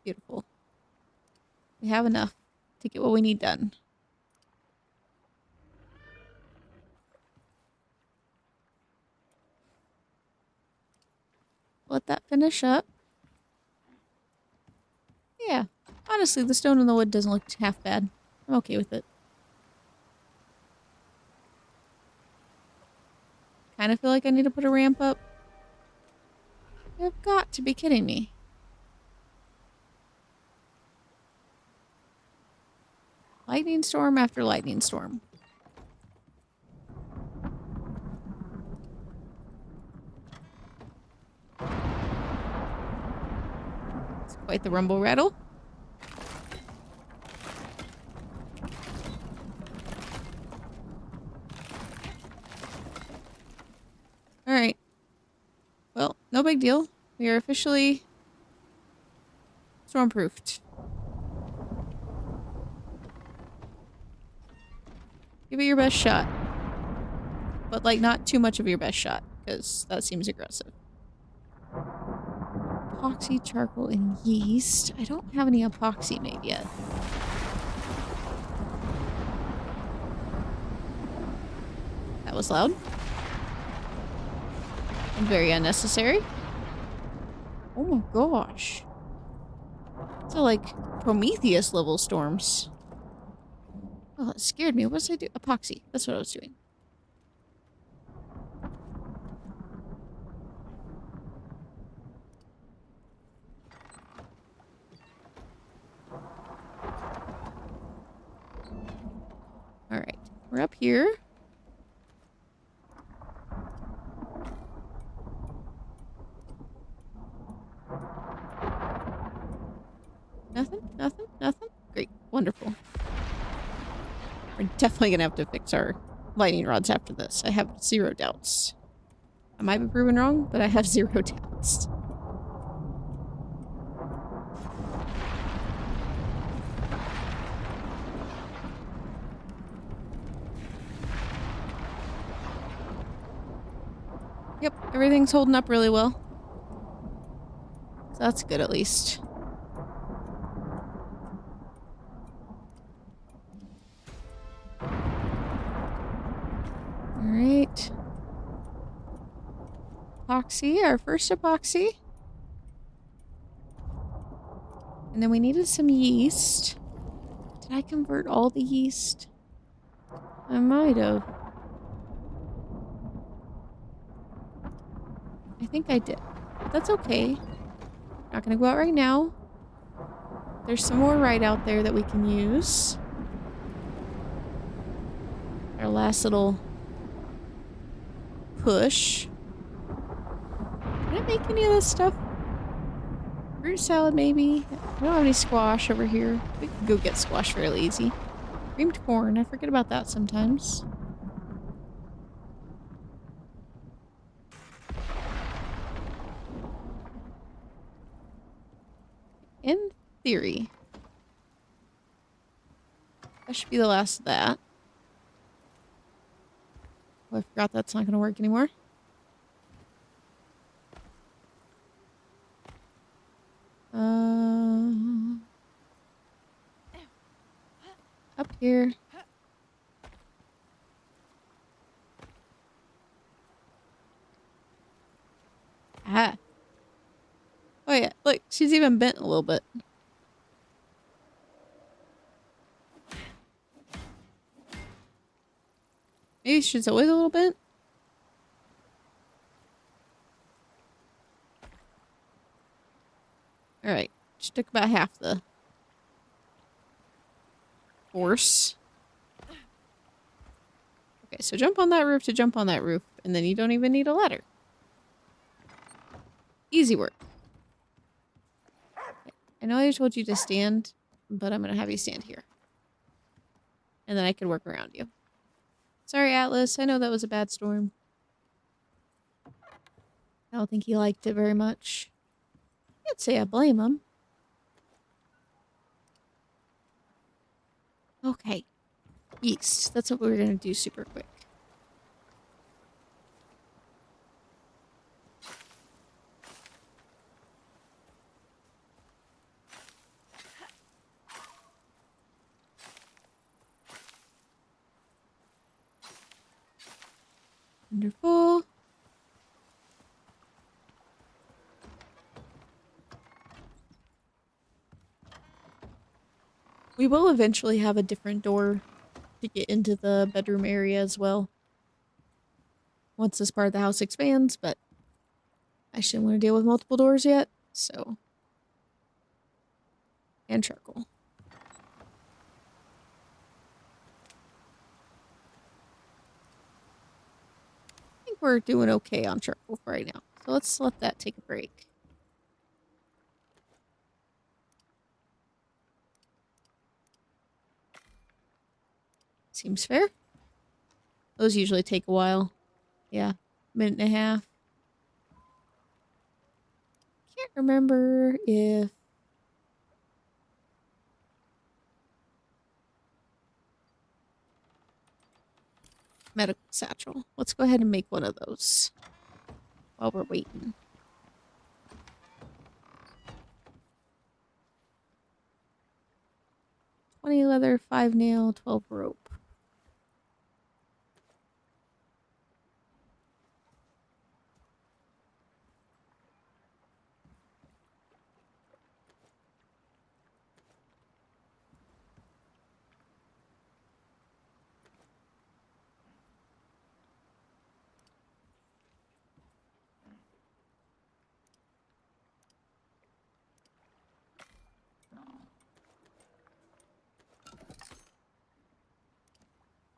Beautiful. We have enough to get what we need done. Let that finish up. Yeah. Honestly, the stone and the wood doesn't look half bad. I'm okay with it. Kind of feel like I need to put a ramp up. You've got to be kidding me. Lightning storm after lightning storm. It's quite the rumble rattle. Alright. Well, no big deal. We are officially stormproofed. Give it your best shot. But, like, not too much of your best shot, because that seems aggressive. Epoxy, charcoal, and yeast. I don't have any epoxy made yet. That was loud. And very unnecessary. Oh my gosh. These are like Prometheus level storms. Oh, it scared me. What did I do? Epoxy. That's what I was doing. Alright. We're up here. Nothing? Nothing? Nothing? Great. Wonderful. We're definitely gonna have to fix our lightning rods after this. I have zero doubts. I might be proven wrong, but I have zero doubts. Yep, everything's holding up really well. So that's good at least. Alright. Epoxy, our first epoxy. And then we needed some yeast. Did I convert all the yeast? I might have. I think I did. But that's okay. Not gonna go out right now. There's some more right out there that we can use. Our last little push. Can I make any of this stuff? Fruit salad, maybe? I don't have any squash over here. We can go get squash fairly easy. Creamed corn. I forget about that sometimes. In theory. That should be the last of that. Oh, I forgot that's not going to work anymore. Up here. Ah. Oh yeah, look, she's even bent a little bit. Maybe she's always a little bent. Alright, she took about half the force. Okay, so jump on that roof to jump on that roof, and then you don't even need a ladder. Easy work. Okay. I know I told you to stand, but I'm gonna have you stand here. And then I can work around you. Sorry, Atlas, I know that was a bad storm. I don't think he liked it very much. I'd say I blame him. Okay. Yeast. That's what we're gonna do super quick. Wonderful. We will eventually have a different door to get into the bedroom area as well. Once this part of the house expands, but I shouldn't want to deal with multiple doors yet, so. And charcoal. I think we're doing okay on charcoal for right now. So let's let that take a break. Seems fair. Those usually take a while. Yeah, minute and a half. Can't remember if... Medical satchel. Let's go ahead and make one of those while we're waiting. $20 leather, 5 nail, 12 rope.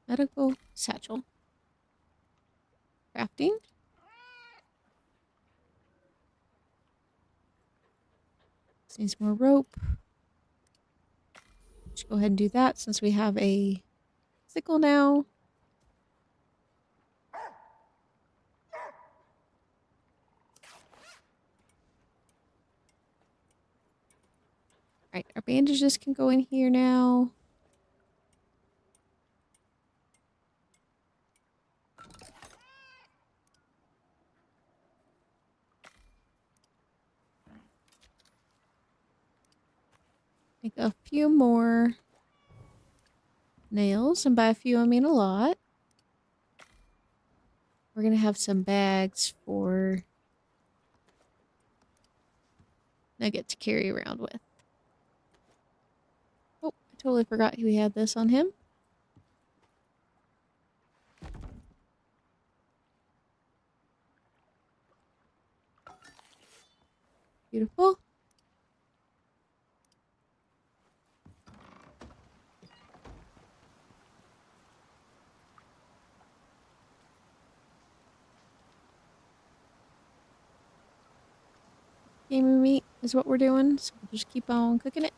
Medical satchel. Crafting. This needs more rope. Just go ahead and do that since we have a sickle now. Alright, our bandages can go in here now. Make a few more nails, and by a few I mean a lot. We're gonna have some bags for Nugget to carry around with. Oh, I totally forgot we had this on him. Beautiful. Gaming meat is what we're doing, so we'll just keep on cooking it.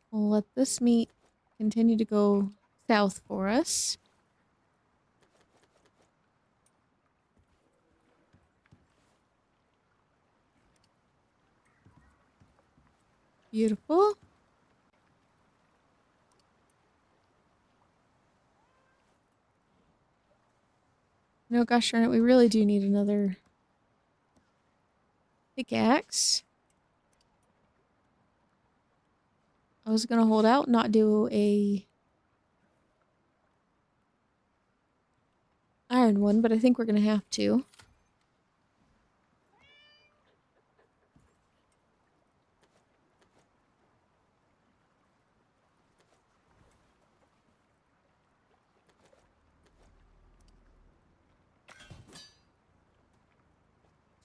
We'll let this meat continue to go south for us. Beautiful. No, gosh darn it, we really do need another pickaxe. I was gonna hold out, not do a iron one, but I think we're gonna have to.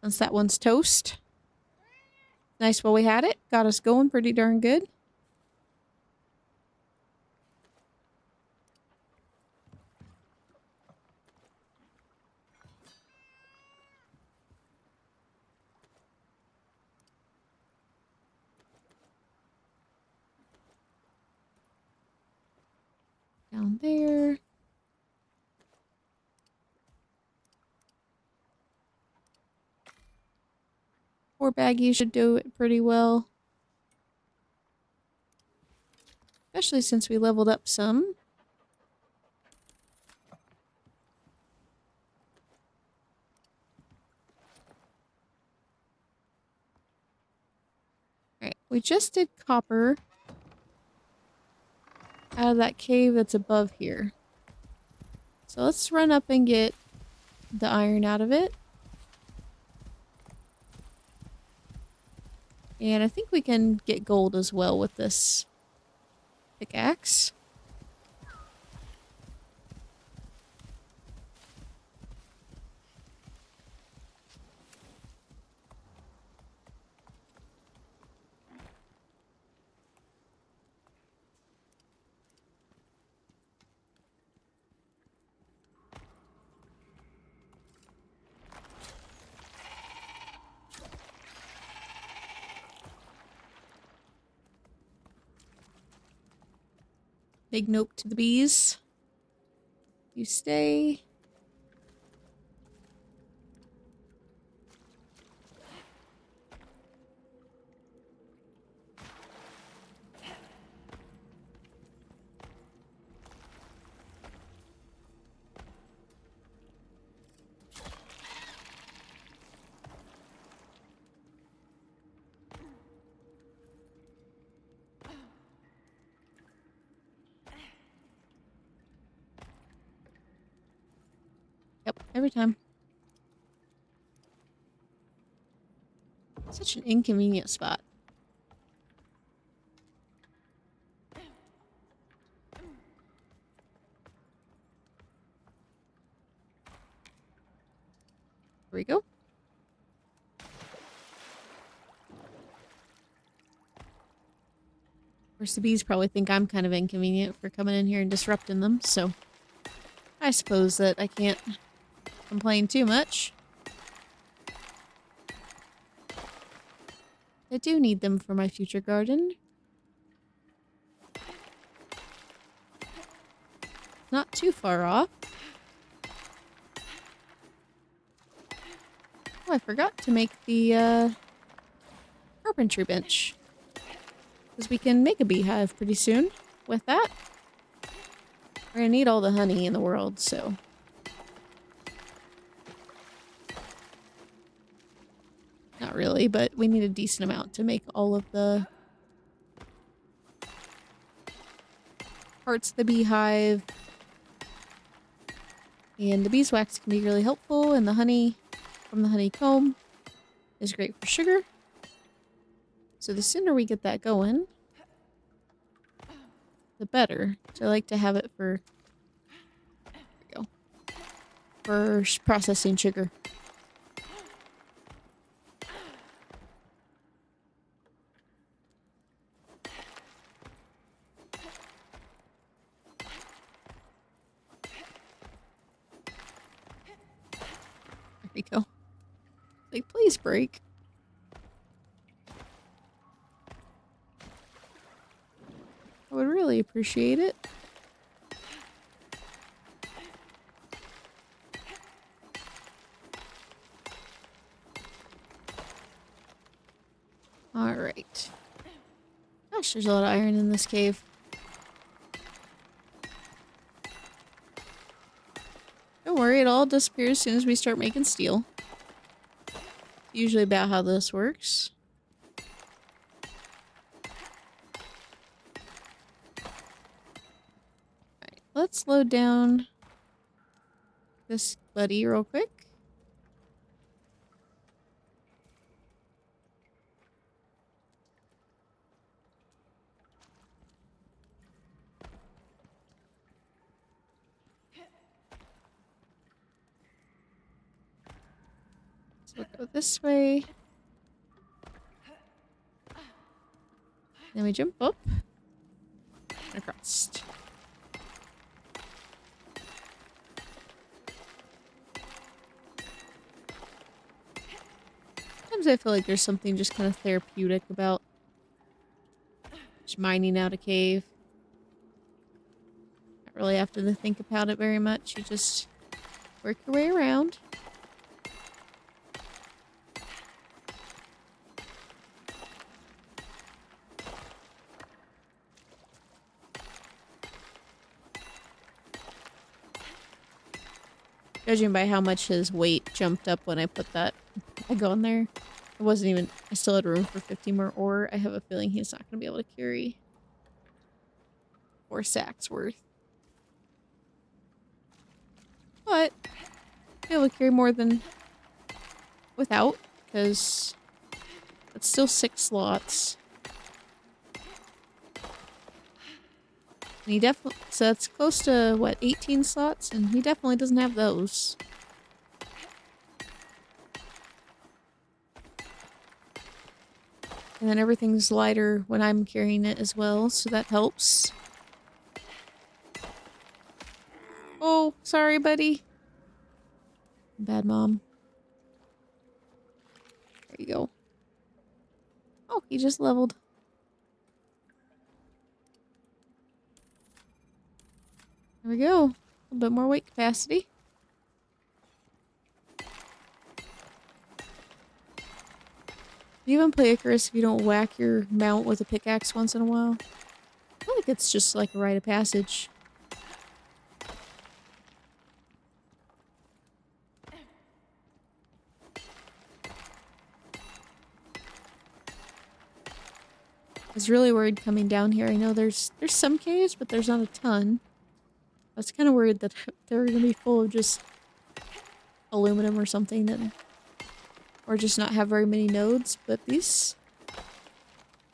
Since that one's toast. Nice while we had it. Got us going pretty darn good. Down there. Four baggies should do it pretty well. Especially since we leveled up some. Alright, we just did copper out of that cave that's above here. So let's run up and get the iron out of it. And I think we can get gold as well with this pickaxe. Big nope to the bees. You stay. Yep, every time. Such an inconvenient spot. Here we go. course, the bees probably think I'm kind of inconvenient for coming in here and disrupting them, so I suppose that I can't complain too much. I do need them for my future garden. Not too far off. Oh, I forgot to make the carpentry bench. Because we can make a beehive pretty soon with that. We're gonna need all the honey in the world, so. Not really, but we need a decent amount to make all of the parts of the beehive. And the beeswax can be really helpful, and the honey from the honeycomb is great for sugar. So the sooner we get that going, the better. So I like to have it for, there we go, for processing sugar. There we go. Like, please break. I would really appreciate it. Alright. Gosh, there's a lot of iron in this cave. Don't worry, it all disappears as soon as we start making steel. Usually about how this works. Alright, let's load down this buddy real quick. So we'll go this way. Then we jump up and across. Sometimes I feel like there's something just kind of therapeutic about just mining out a cave. Not really have to think about it very much. You just work your way around. Judging by how much his weight jumped up when I put that egg on there, it wasn't even, I still had room for 50 more ore. I have a feeling he's not going to be able to carry 4 sacks worth. But, be able to carry more than without, because it's still 6 slots. And he definitely, so that's close to, what, 18 slots? And he definitely doesn't have those. And then everything's lighter when I'm carrying it as well, so that helps. Oh, sorry, buddy. Bad mom. There you go. Oh, he just leveled. There we go. A little bit more weight capacity. You even play Icarus if you don't whack your mount with a pickaxe once in a while. I feel like it's just like a rite of passage. I was really worried coming down here. I know there's some caves, but there's not a ton. I was kind of worried that they were going to be full of just aluminum or something, that, or just not have very many nodes, but these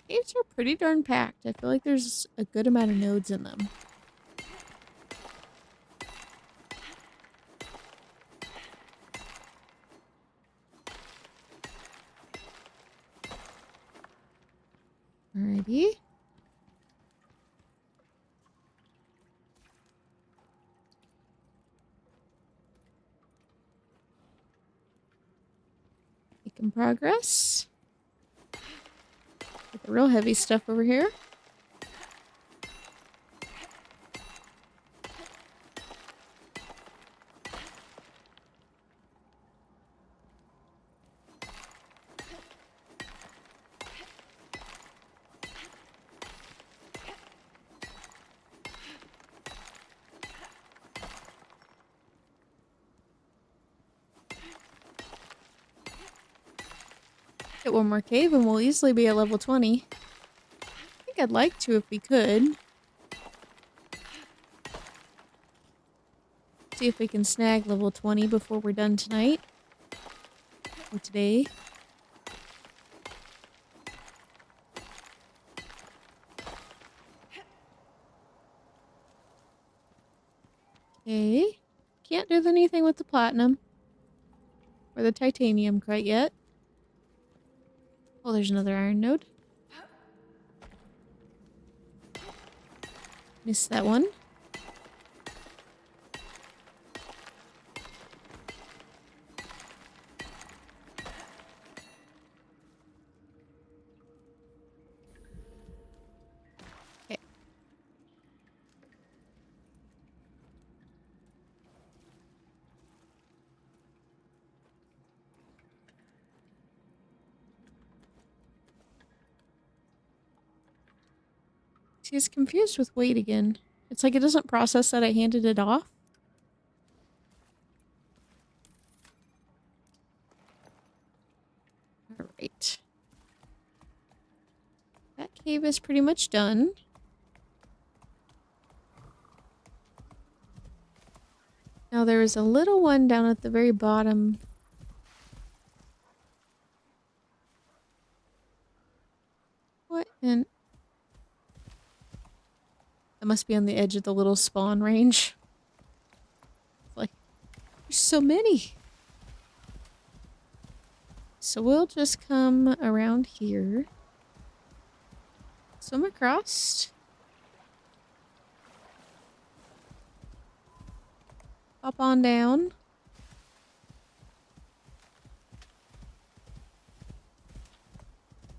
caves are pretty darn packed. I feel like there's a good amount of nodes in them. Alrighty. Making progress. Get the real heavy stuff over here. Get one more cave and we'll easily be at level 20. I think I'd like to if we could. See if we can snag level 20 before we're done tonight. Or today. Okay. Can't do anything with the platinum. Or the titanium quite yet. Oh, there's another iron node. Missed that one. Okay. She's confused with weight again. It's like it doesn't process that I handed it off. Alright. That cave is pretty much done. Now there is a little one down at the very bottom. What in... That must be on the edge of the little spawn range. Like, there's so many. So we'll just come around here. Swim across. Hop on down.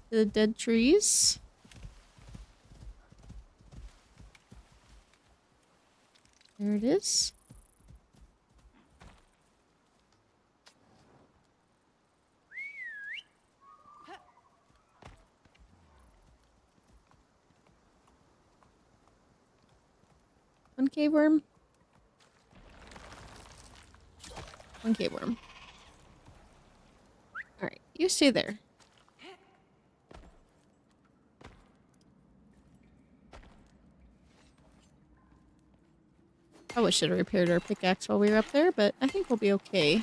To the dead trees. There it is. One cave worm. One cave worm. Alright, you stay there. Probably should have repaired our pickaxe while we were up there, but I think we'll be okay.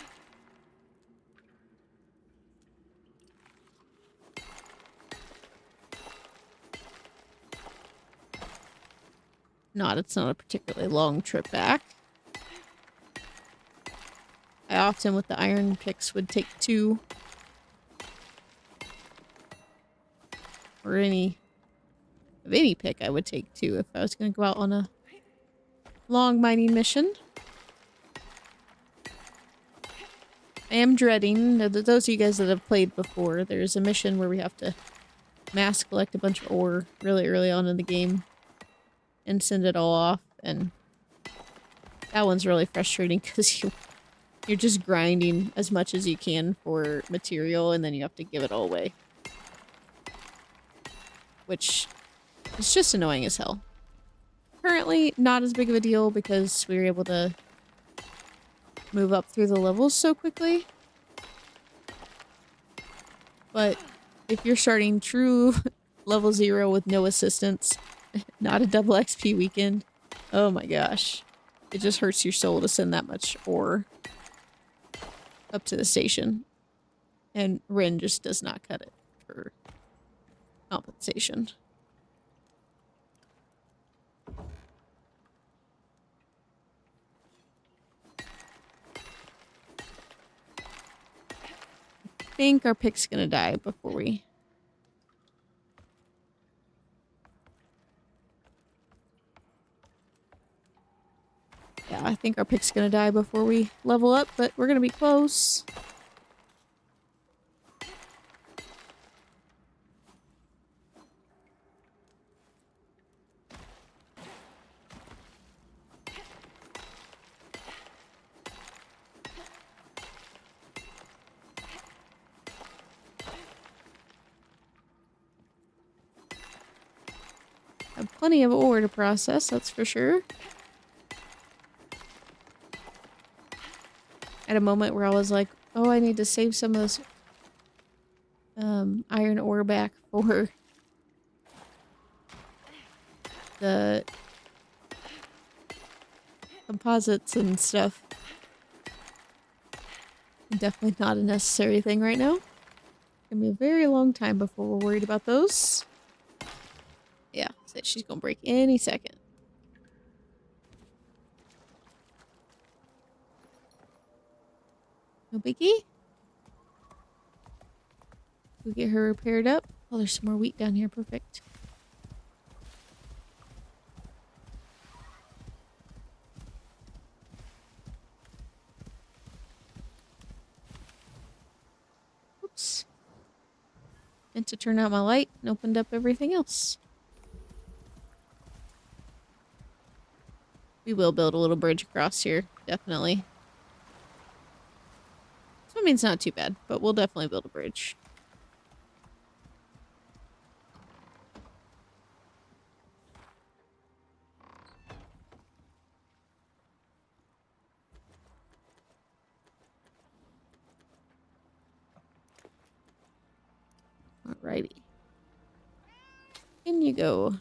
It's not a particularly long trip back. I often, with the iron picks, would take 2. Or any pick, I would take 2 if I was going to go out on a long mining mission. I am dreading, those of you guys that have played before, there's a mission where we have to mass collect a bunch of ore really early on in the game and send it all off, and that one's really frustrating because you're just grinding as much as you can for material and then you have to give it all away. Which is just annoying as hell. Currently, not as big of a deal because we were able to move up through the levels so quickly. But if you're starting true level 0 with no assistance, not a double XP weekend, oh my gosh. It just hurts your soul to send that much ore up to the station. And Rin just does not cut it for compensation. I think our pick's gonna die before we... Yeah, I think our pick's gonna die before we level up, but we're gonna be close. plenty of ore to process, that's for sure. At a moment where I was like, oh, I need to save some of this iron ore back for the composites and stuff. Definitely not a necessary thing right now. Gonna be a very long time before we're worried about those. Yeah, so she's gonna break any second. No biggie. We'll get her repaired up. Oh, there's some more wheat down here. Perfect. Oops. Meant to turn out my light and opened up everything else. We will build a little bridge across here, definitely. Swimming's not too bad, but we'll definitely build a bridge. Alrighty. In you go.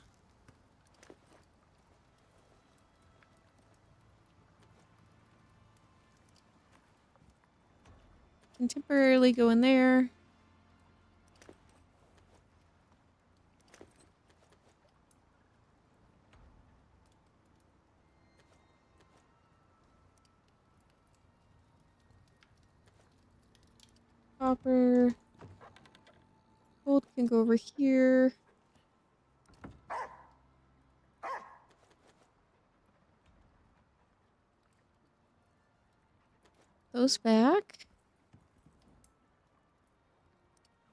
Can temporarily go in there. Copper. Gold can go over here. Those back.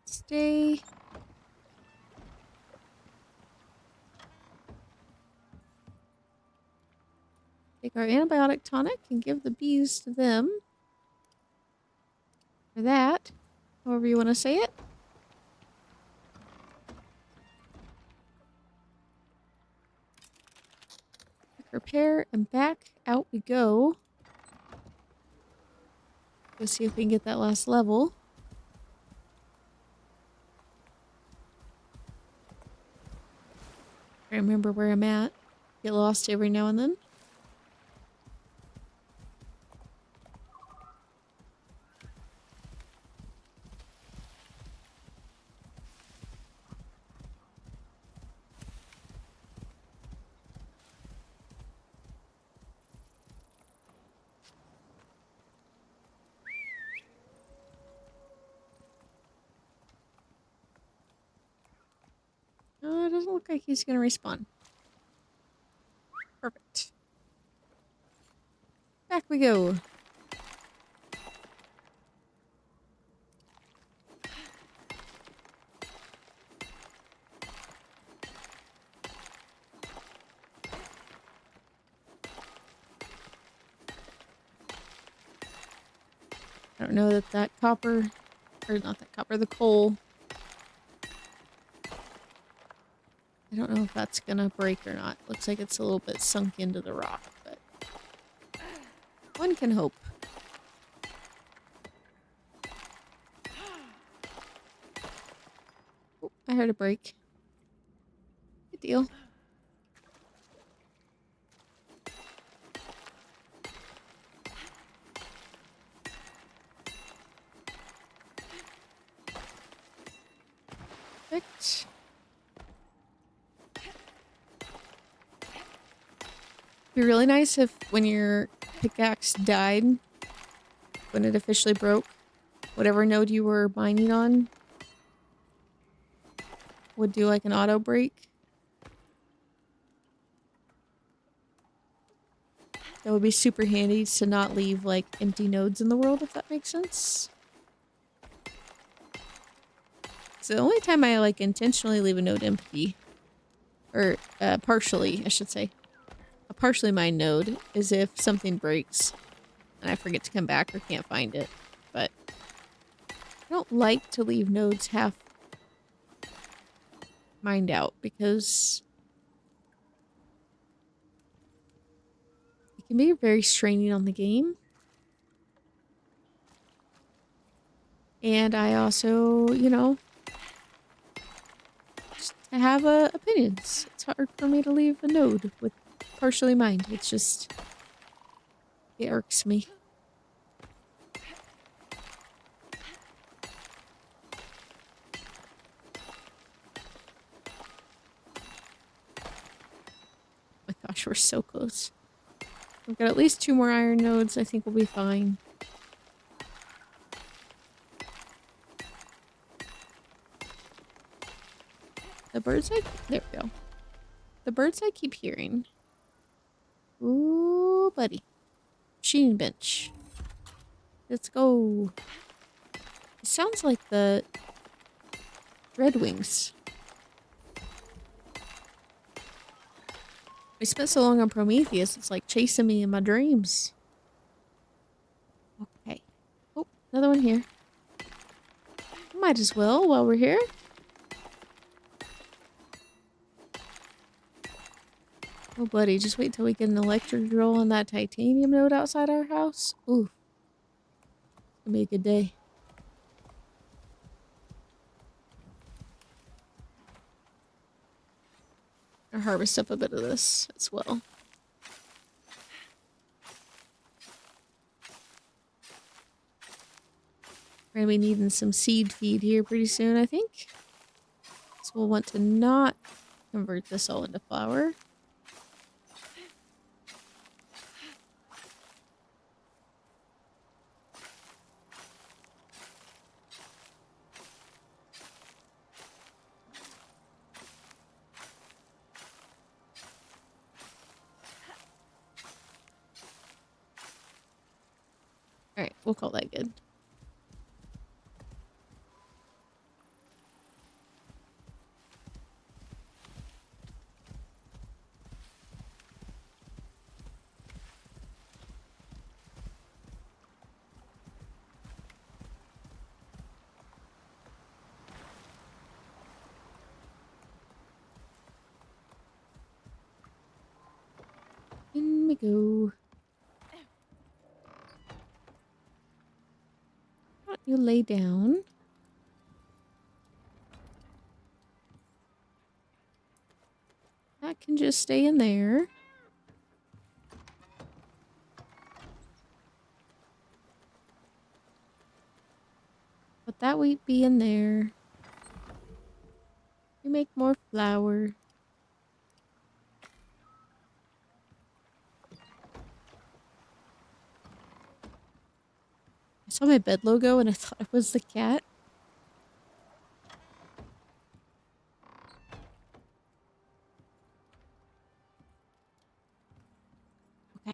Stay. Take our antibiotic tonic and give the bees to them. For that. However you want to say it. Repair and back out we go. Go see if we can get that last level. I remember where I'm at. Get lost every now and then. It doesn't look like he's gonna respawn. Perfect. Back we go. I don't know that copper, or not that copper, the coal. I don't know if that's gonna break or not. Looks like it's a little bit sunk into the rock, but one can hope. Oh, I heard a break. Good deal. Perfect. It'd be really nice if when your pickaxe died, when it officially broke, whatever node you were mining on would do like an auto break. That would be super handy to not leave like empty nodes in the world, if that makes sense. It's the only time I like intentionally leave a node empty. Or partially, I should say. A partially mined node is if something breaks and I forget to come back or can't find it. But I don't like to leave nodes half mined out because can be very straining on the game. And I also, you know, just have opinions. It's hard for me to leave a node with partially mined. It's just, it irks me. Oh my gosh, we're so close. We've got at least 2 more iron nodes. I think we'll be fine. The birds there we go. The birds I keep hearing. Ooh, buddy. Machining bench. Let's go. It sounds like the Red Wings. I spent so long on Prometheus, it's like chasing me in my dreams. Okay. Oh, another one here. Might as well while we're here. Oh, buddy, just wait till we get an electric drill on that titanium node outside our house. Ooh. It's gonna be a good day. I'll harvest up a bit of this as well. We're gonna be needing some seed feed here pretty soon, I think. So we'll want to not convert this all into flour. Alright, we'll call that good. In we go. Why don't you lay down? That can just stay in there. But that wheat be in there. We make more flour. I saw my bed logo and I thought it was the cat. Okay.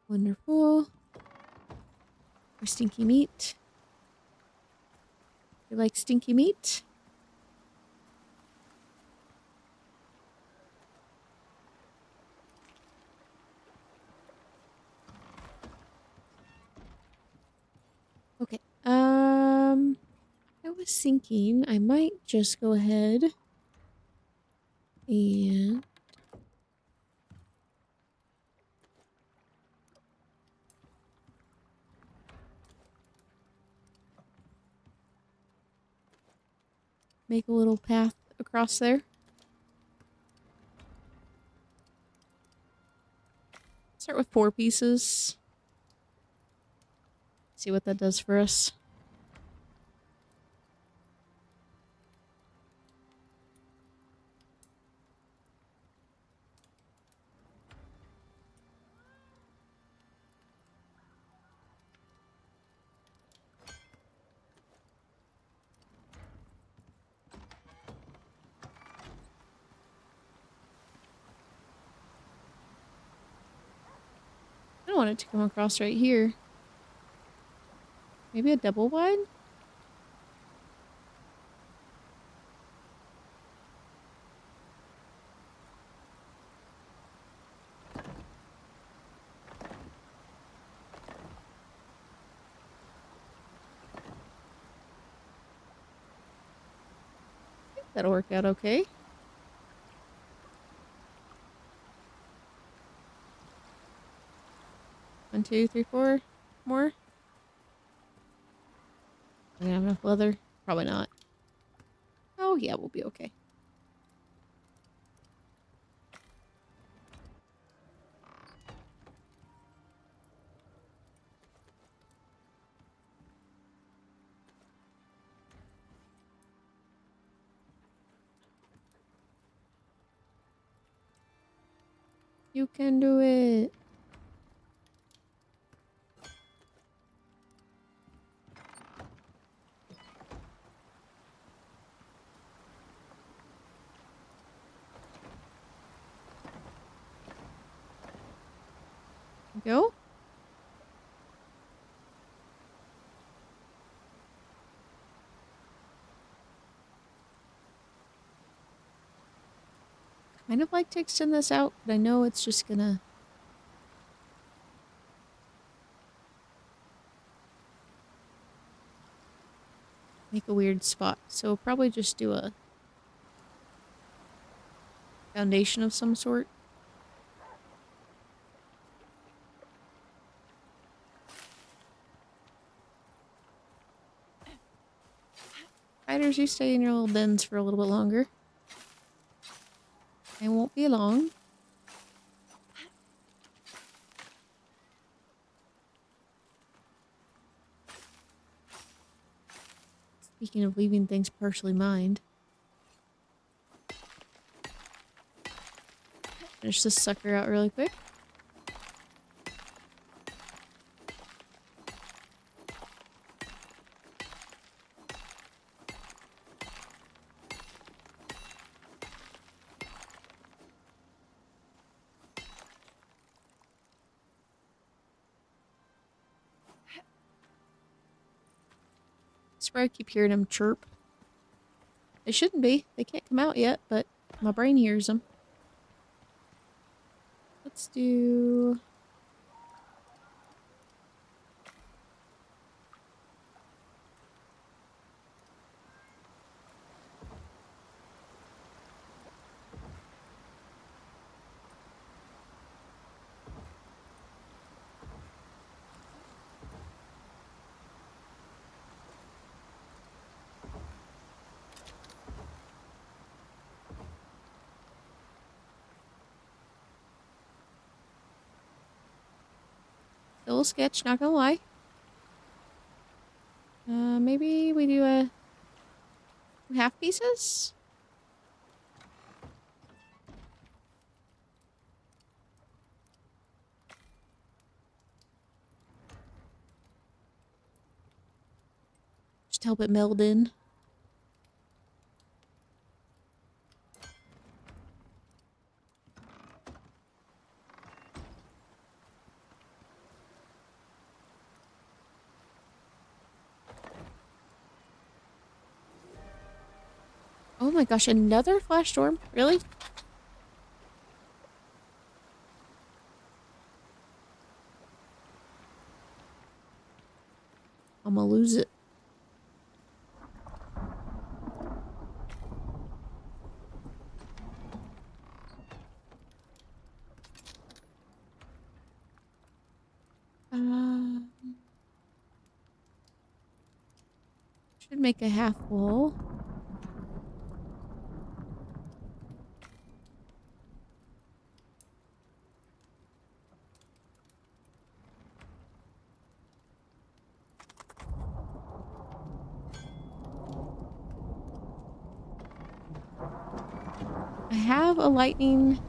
Wonderful. Or stinky meat. You like stinky meat? Okay. I was thinking I might just go ahead and make a little path across there. Start with 4 pieces. See what that does for us. I don't want it to come across right here. Maybe a double wide? That'll work out okay. One, two, three, four more. I have enough leather? Probably not. Oh yeah, we'll be okay. You can do it. Go. Kind of like to extend this out, but I know it's just gonna make a weird spot. So we'll probably just do a foundation of some sort. Spiders, you stay in your little dens for a little bit longer. It won't be long. Speaking of leaving things partially mined. Finish this sucker out really quick. I keep hearing them chirp. They shouldn't be. They can't come out yet, but my brain hears them. Let's do... Still a sketch, not gonna lie. Maybe we do a... half pieces? Just help it meld in. Oh my gosh, another flash storm? Really? I'm gonna lose it. Should make a half wall. I have a lightning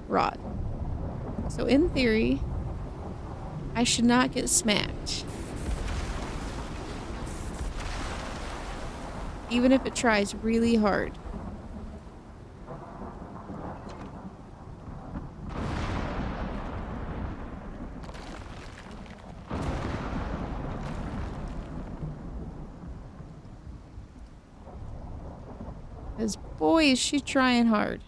rod. So in theory, I should not get smacked. Even if it tries really hard. Because boy, is she trying hard.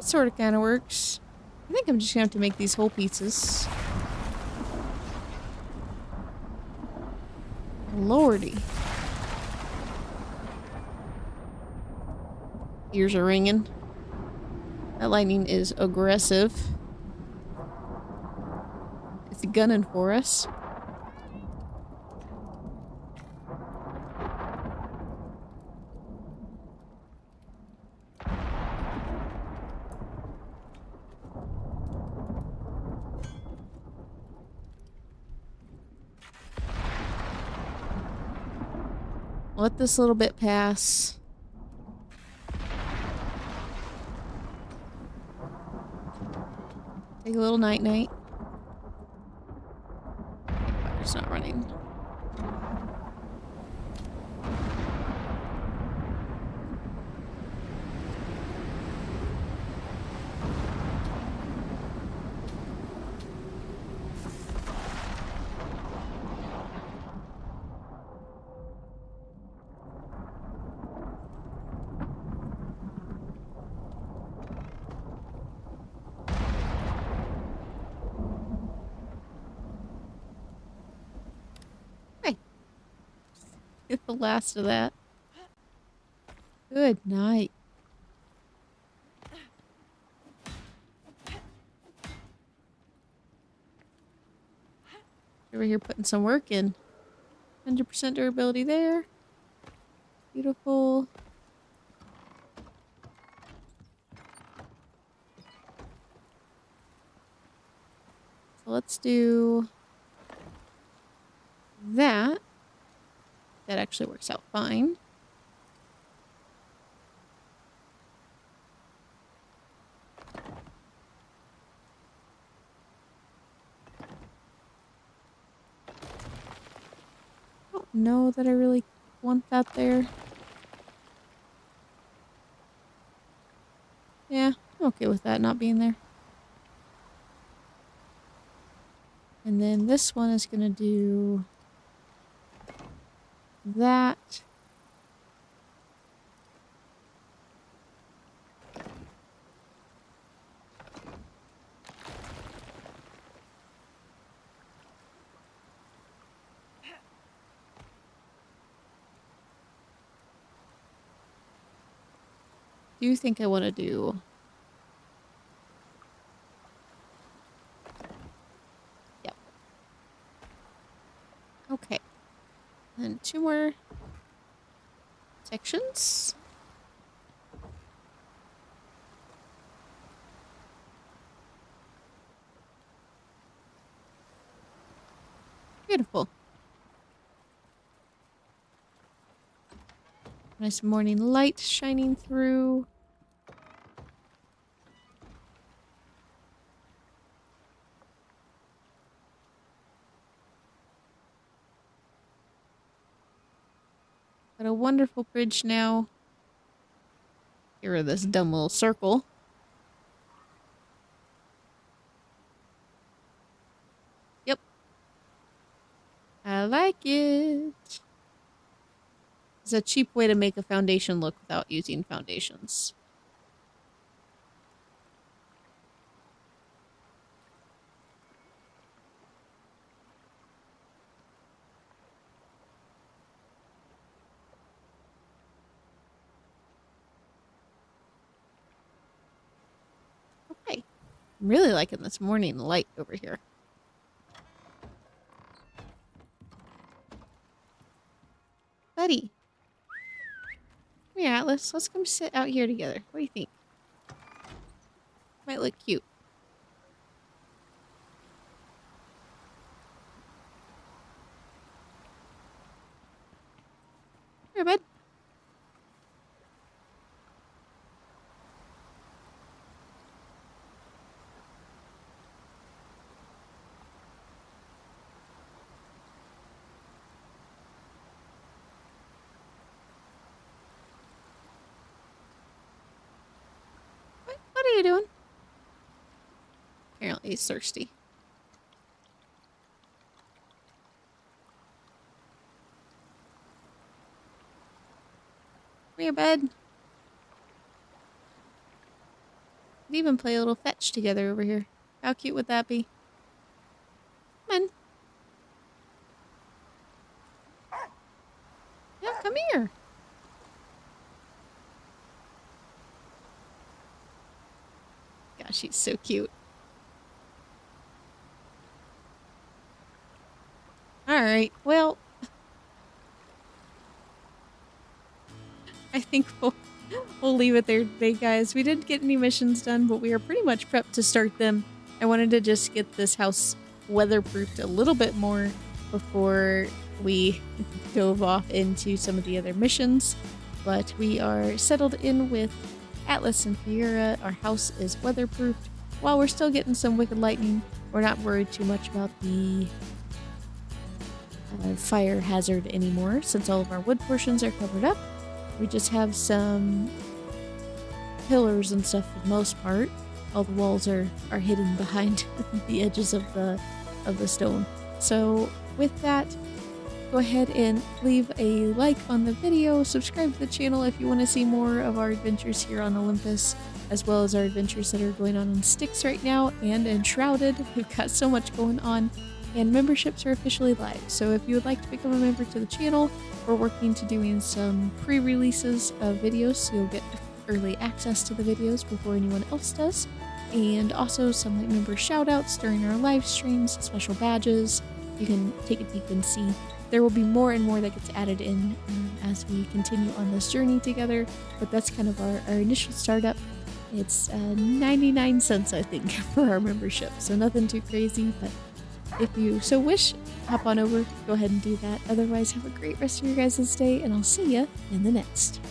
sort of kind of works. I think I'm just gonna have to make these whole pieces. Lordy. Ears are ringing. That lightning is aggressive. It's gunning for us. Let this little bit pass. Take a little night-night. Fire's not running. Get the last of that. Good night. Over here putting some work in. 100% durability there. Beautiful. So let's do that. That actually works out fine. I don't know that I really want that there. Yeah, I'm okay with that not being there. And then this one is gonna do that. Do you think I want to do... Yep. Okay. And 2 more sections. Beautiful. Nice morning light shining through. Got a wonderful bridge now. Get rid of this dumb little circle. Yep. I like it. It's a cheap way to make a foundation look without using foundations. Okay. I'm really liking this morning light over here. Buddy. Come here, Atlas. Let's come sit out here together. What do you think? Might look cute. Here, bud. What are you doing? Apparently he's thirsty. Come here, bud. Could even play a little fetch together over here. How cute would that be? Come on. Yeah, come here. Gosh, she's so cute. Alright, well, I think we'll leave it there today, guys. We didn't get any missions done, but we are pretty much prepped to start them. I wanted to just get this house weatherproofed a little bit more before we dove off into some of the other missions. But we are settled in with Atlas and Fiera. Our house is weatherproofed. While we're still getting some wicked lightning, we're not worried too much about the fire hazard anymore, since all of our wood portions are covered up. We just have some pillars and stuff for the most part. All the walls are hidden behind the edges of the stone. So with that, go ahead and leave a like on the video, subscribe to the channel if you want to see more of our adventures here on Olympus, as well as our adventures that are going on Styx right now and Enshrouded. We've got so much going on, and memberships are officially live. So if you would like to become a member to the channel, we're working to doing some pre-releases of videos, so you'll get early access to the videos before anyone else does, and also some like member shoutouts during our live streams, special badges. You can take a peek and see. There will be more and more that gets added in as we continue on this journey together, but that's kind of our initial startup. It's 99 cents, I think, for our membership, so nothing too crazy, but if you so wish, hop on over, go ahead and do that. Otherwise, have a great rest of your guys' day, and I'll see ya in the next.